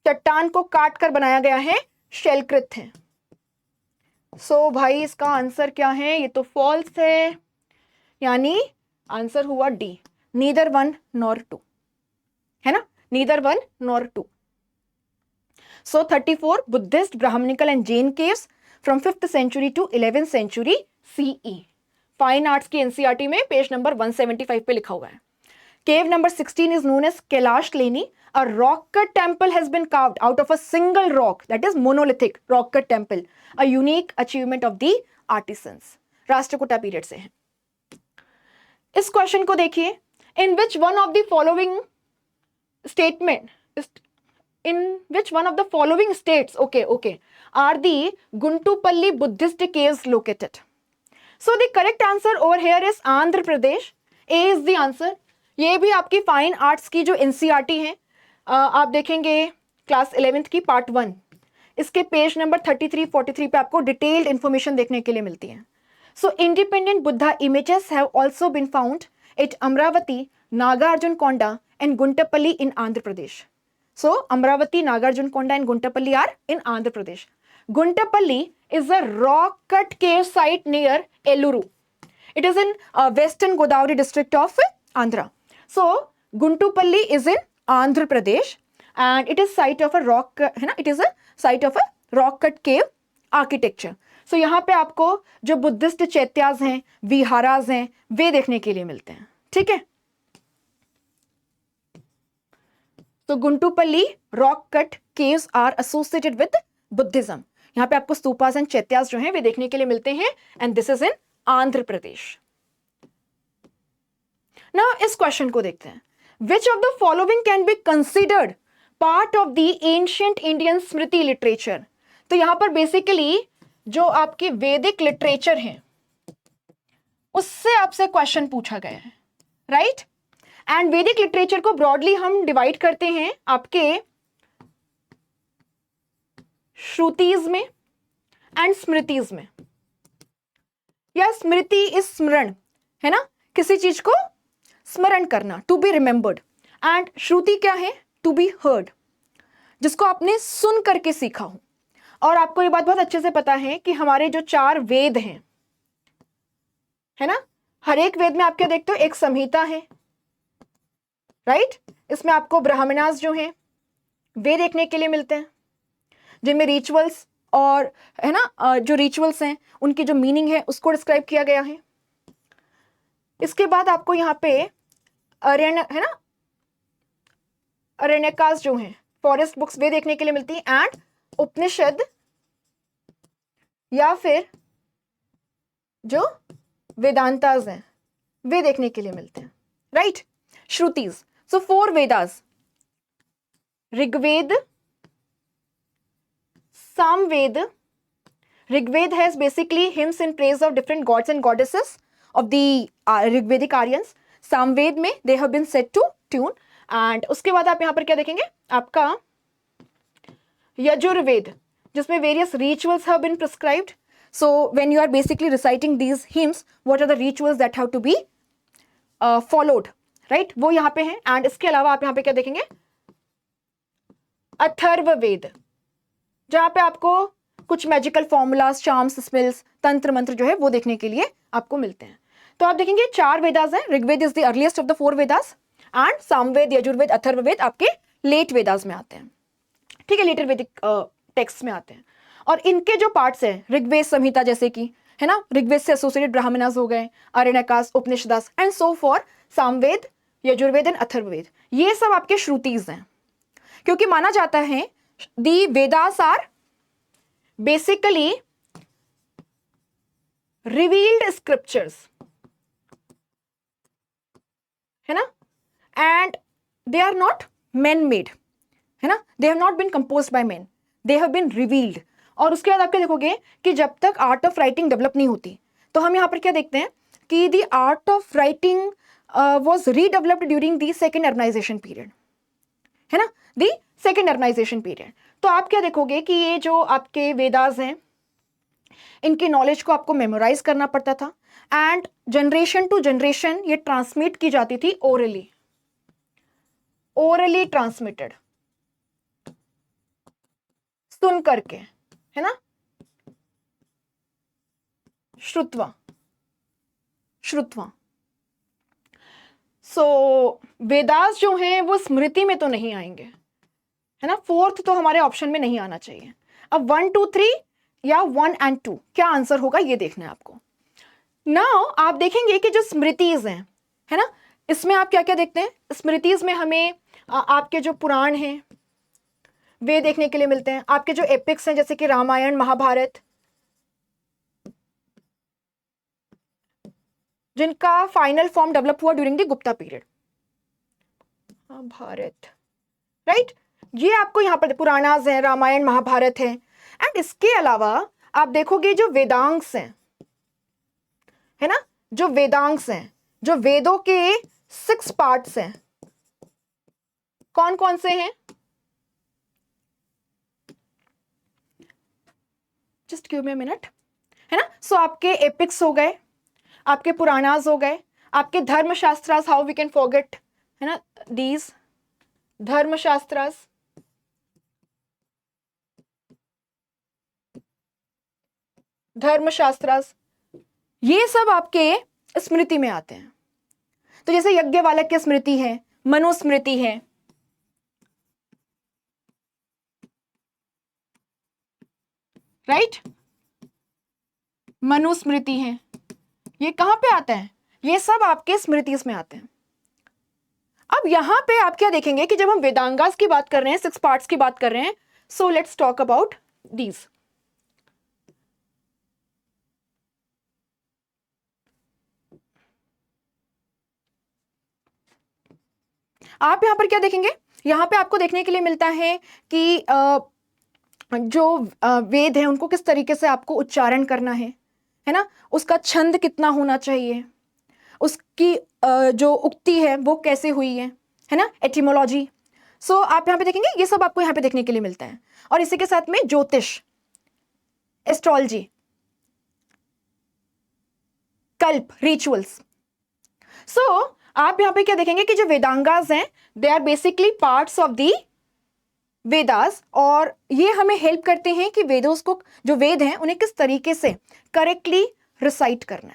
चट्टान को काट कर बनाया गया है, शैलकृत है। सो भाई इसका आंसर क्या है, ये तो फॉल्स है, यानी आंसर हुआ D, neither one nor two, है ना, neither one nor two. So 34 Buddhist, Brahmanical and Jain caves from 5th century to 11th century CE. Fine arts की एनसीईआरटी में पेज नंबर 175 पे लिखा हुआ है। Cave number 16 is known as Kailash Leni. A rock cut temple has been carved out of a single rock, that is monolithic rock cut temple, a unique achievement of the artisans. Rashtrakuta period से है। इस क्वेश्चन को देखिए, in which one of the following states, okay, are the Guntupalli Buddhist caves located? So the correct answer over here is Andhra Pradesh. A is the answer. ये भी आपकी फाइन आर्ट्स की जो एनसीईआरटी है, आप देखेंगे क्लास 11th की पार्ट 1, इसके पेज नंबर 33-43 पे आपको डिटेल्ड इंफॉर्मेशन देखने के लिए मिलती है। So independent Buddha images have also been found at Amaravati, Nagarjunakonda and Guntupalli in Andhra Pradesh. So Amaravati, Nagarjunakonda and Guntupalli are in Andhra Pradesh. Guntupalli is a rock cut cave site near Eluru. It is in western Godavari district of Andhra. So Guntupalli is in Andhra Pradesh and it is site of a rock, है ना, it is a site of a rock cut cave architecture. So यहाँ पे आपको जो बुद्धिस्ट चैत्यास हैं, विहारास हैं, वे देखने के लिए मिलते हैं, ठीक है। तो Guntupalli rock cut caves are associated with Buddhism. यहाँ पे आपको स्तूपास एंड चैत्यास जो हैं वे देखने के लिए मिलते हैं, and this is in Andhra Pradesh. Now इस क्वेश्चन को देखते हैं, which of the following can be considered part of the ancient Indian Smriti literature. तो यहां पर बेसिकली जो आपकी वैदिक लिटरेचर है उससे आपसे क्वेश्चन पूछा गया है, राइट। एंड वैदिक लिटरेचर को ब्रॉडली हम डिवाइड करते हैं आपके श्रुतिज में एंड स्मृतिज में। या स्मृति इज स्मरण, है ना, किसी चीज को स्मरण करना, टू बी रिमेंबर्ड, एंड श्रुति क्या है, टू बी हर्ड, जिसको आपने सुन करके सीखा हो। और आपको ये बात बहुत अच्छे से पता है कि हमारे जो 4 वेद हैं, है ना, हर एक वेद में आप क्या देखते हो, एक संहिता है, राइट। इसमें आपको ब्राह्मणास जो हैं वे देखने के लिए मिलते हैं, जिनमें रिचुअल्स और, है ना, जो रिचुअल्स हैं उनकी जो मीनिंग है उसको डिस्क्राइब किया गया है। इसके बाद आपको यहाँ पे अरण्य, है ना, अरण्यकास जो हैं, फॉरेस्ट बुक्स, वे देखने के लिए मिलती हैं, एंड उपनिषद या फिर जो वेदांतास हैं वे देखने के लिए मिलते हैं, right. Shrutis, so 4 Vedas, Rigveda, Samved. Rigved has basically hymns in praise of different gods and goddesses of the Rigvedic Aryans. Samved में they have been set to tune. And उसके बाद आप यहाँ पर क्या देखेंगे, आपका यजुर्वेद, जिसमें various rituals have been prescribed. So when you are basically reciting these hymns, what are the rituals that have to be followed, right? वो यहाँ पे हैं. And इसके अलावा आप यहाँ पे क्या देखेंगे, अथर्ववेद, जहां पे आपको कुछ मैजिकल फॉर्मूलाज, चार्म्स, स्पेल्स, तंत्र मंत्र जो है वो देखने के लिए आपको मिलते हैं। तो आप देखेंगे 4 वेदास हैं। Rigveda is the earliest of the 4 Vedas, and Samaveda, Yajurveda, Atharvaveda आपके लेट वेदास में आते हैं, ठीक है, लेटर वैदिक टेक्स्ट में आते हैं। और इनके जो पार्ट्स हैं, ऋग्वेद संहिता जैसे कि, है ना, ऋग्वेद से एसोसिएटेड ब्राह्मणास हो गए, Aranyakas, Upanishads and so forth, Samaveda, Yajurveda and Atharvaveda, ये सब आपके श्रुतिज हैं, क्योंकि माना जाता है the Vedas are basically revealed scriptures, है ना, and they are not man made, है ना, they have not been composed by men, they have been revealed। और उसके बाद आप क्या देखोगे कि जब तक आर्ट ऑफ राइटिंग डेवलप नहीं होती, तो हम यहाँ पर क्या देखते हैं कि the art of writing was redeveloped during the second urbanization period, है ना, the सेकेंड अर्बनाइजेशन पीरियड। तो आप क्या देखोगे कि ये जो आपके वेदास हैं, इनकी नॉलेज को आपको मेमोराइज करना पड़ता था एंड जनरेशन टू जनरेशन ये ट्रांसमिट की जाती थी ओरली, ओरली ट्रांसमिटेड, सुन करके, है ना, श्रुत्वा, श्रुत्वा। सो वेदास जो हैं वो स्मृति में तो नहीं आएंगे, है ना, फोर्थ तो हमारे ऑप्शन में नहीं आना चाहिए। अब 1 2 3 या 1 और 2 क्या आंसर होगा ये देखना है आपको। नाउ आप देखेंगे कि जो स्मृतिज हैं, है ना, इसमें आप क्या क्या देखते हैं, स्मृतिज में हमें आपके जो पुराण हैं वे देखने के लिए मिलते हैं, आपके जो एपिक्स हैं जैसे कि रामायण महाभारत, जिनका फाइनल फॉर्म डेवलप हुआ during the Gupta period, Mahabharata, right, ये आपको यहाँ पर पुराणास है, रामायण महाभारत है। एंड इसके अलावा आप देखोगे जो वेदांग्स हैं, है ना, जो वेदांग्स हैं, जो वेदों के 6 पार्ट्स हैं, कौन कौन से हैं, just give me a minute, है ना। सो आपके एपिक्स हो गए, आपके पुराणास हो गए, आपके धर्मशास्त्रास, हाउ वी कैन फॉरगेट, है ना, दीज धर्मशास्त्रास, धर्मशास्त्रास, ये सब आपके स्मृति में आते हैं। तो जैसे यज्ञवालक्य स्मृति है, मनुस्मृति है, राइट, मनुस्मृति है, ये कहां पे आते हैं, ये सब आपके स्मृति में आते हैं। अब यहां पे आप क्या देखेंगे कि जब हम वेदांगास की बात कर रहे हैं, 6 पार्ट्स की बात कर रहे हैं, so let's talk about these. आप यहां पर क्या देखेंगे, यहां पे आपको देखने के लिए मिलता है कि जो वेद है उनको किस तरीके से आपको उच्चारण करना है ना, उसका छंद कितना होना चाहिए, उसकी जो उक्ति है वो कैसे हुई है ना, एटिमोलॉजी। सो आप यहाँ पे देखेंगे ये सब आपको यहाँ पे देखने के लिए मिलता है। और इसी के साथ में ज्योतिष, एस्ट्रोलॉजी, कल्प, रिचुअल्स। सो आप यहाँ पे क्या देखेंगे कि जो वेदांगास हैं they are basically parts of the Vedas, और ये हमें हेल्प करते हैं कि वेदों को, जो वेद हैं उन्हें किस तरीके से करेक्टली रिसाइट करना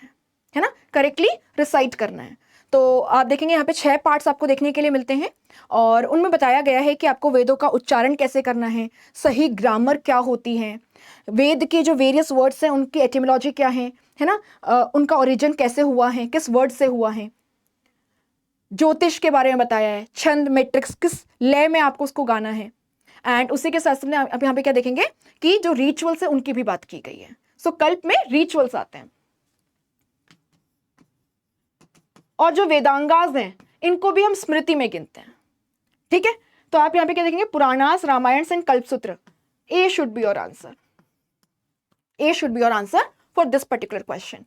है ना, करेक्टली रिसाइट करना है। तो आप देखेंगे यहाँ पे 6 पार्ट्स आपको देखने के लिए मिलते हैं और उनमें बताया गया है कि आपको वेदों का उच्चारण कैसे करना है, सही ग्रामर क्या होती है, वेद के जो वेरियस वर्ड्स हैं उनकी एटिमोलॉजी क्या है ना, उनका ओरिजिन कैसे हुआ है, किस वर्ड से हुआ है, ज्योतिष के बारे में बताया है, छंद, मैट्रिक्स, किस लय में आपको उसको गाना है। एंड उसी के साथ साथ आप यहाँ पे क्या देखेंगे कि जो रिचुअल्स है उनकी भी बात की गई है। सो कल्प में रिचुअल्स आते हैं। और जो वेदांगास हैं इनको भी हम स्मृति में गिनते हैं, ठीक है। तो आप यहाँ पे क्या देखेंगे, Puranas, Ramayana and Kalpasutra. A should be your answer, A should be your answer for this particular question.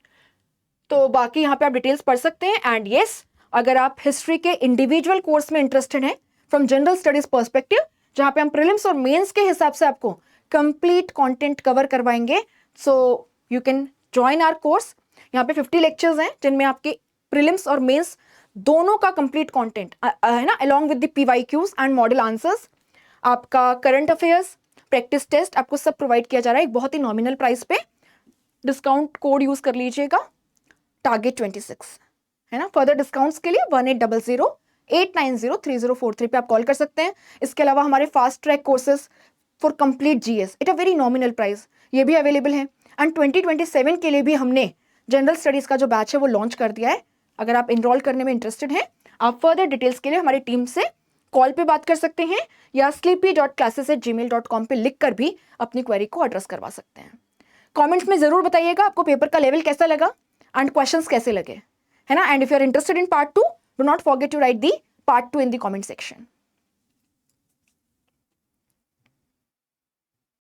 तो बाकी यहाँ पे आप डिटेल्स पढ़ सकते हैं। एंड यस, अगर आप हिस्ट्री के इंडिविजुअल कोर्स में इंटरेस्टेड हैं फ्रॉम जनरल स्टडीज पर्सपेक्टिव, जहां पे हम प्रीलिम्स और मेंस के हिसाब से आपको कंप्लीट कंटेंट कवर करवाएंगे, so you can join our course. यहाँ पे 50 लेक्चर्स हैं जिनमें आपके प्रीलिम्स और मेंस दोनों का कंप्लीट कंटेंट है ना, along with the PYQs and model answers, आपका करंट अफेयर्स, प्रैक्टिस टेस्ट आपको सब प्रोवाइड किया जा रहा है एक बहुत ही नॉमिनल प्राइस पे। डिस्काउंट कोड यूज कर लीजिएगा टारगेट 26, है ना। फर्दर डिस्काउंट्स के लिए 1800-890-3043 पे आप कॉल कर सकते हैं। इसके अलावा हमारे fast track courses for complete GS eight a very nominal price ये भी अवेलेबल है। एंड 2027 के लिए भी हमने जनरल स्टडीज का जो बैच है वो लॉन्च कर दिया है। अगर आप इनरोल करने में इंटरेस्टेड हैं, आप फर्दर डिटेल्स के लिए हमारी टीम से कॉल पे बात कर सकते हैं या sleepy.classes@gmail.com पे लिख कर भी अपनी क्वेरी को एड्रेस करवा सकते हैं। कमेंट्स में जरूर बताइएगा आपको पेपर का लेवल कैसा लगा एंड क्वेश्चंस कैसे लगे, है ना। And if you are interested in part 2, do not forget to write the part 2 in the comment section.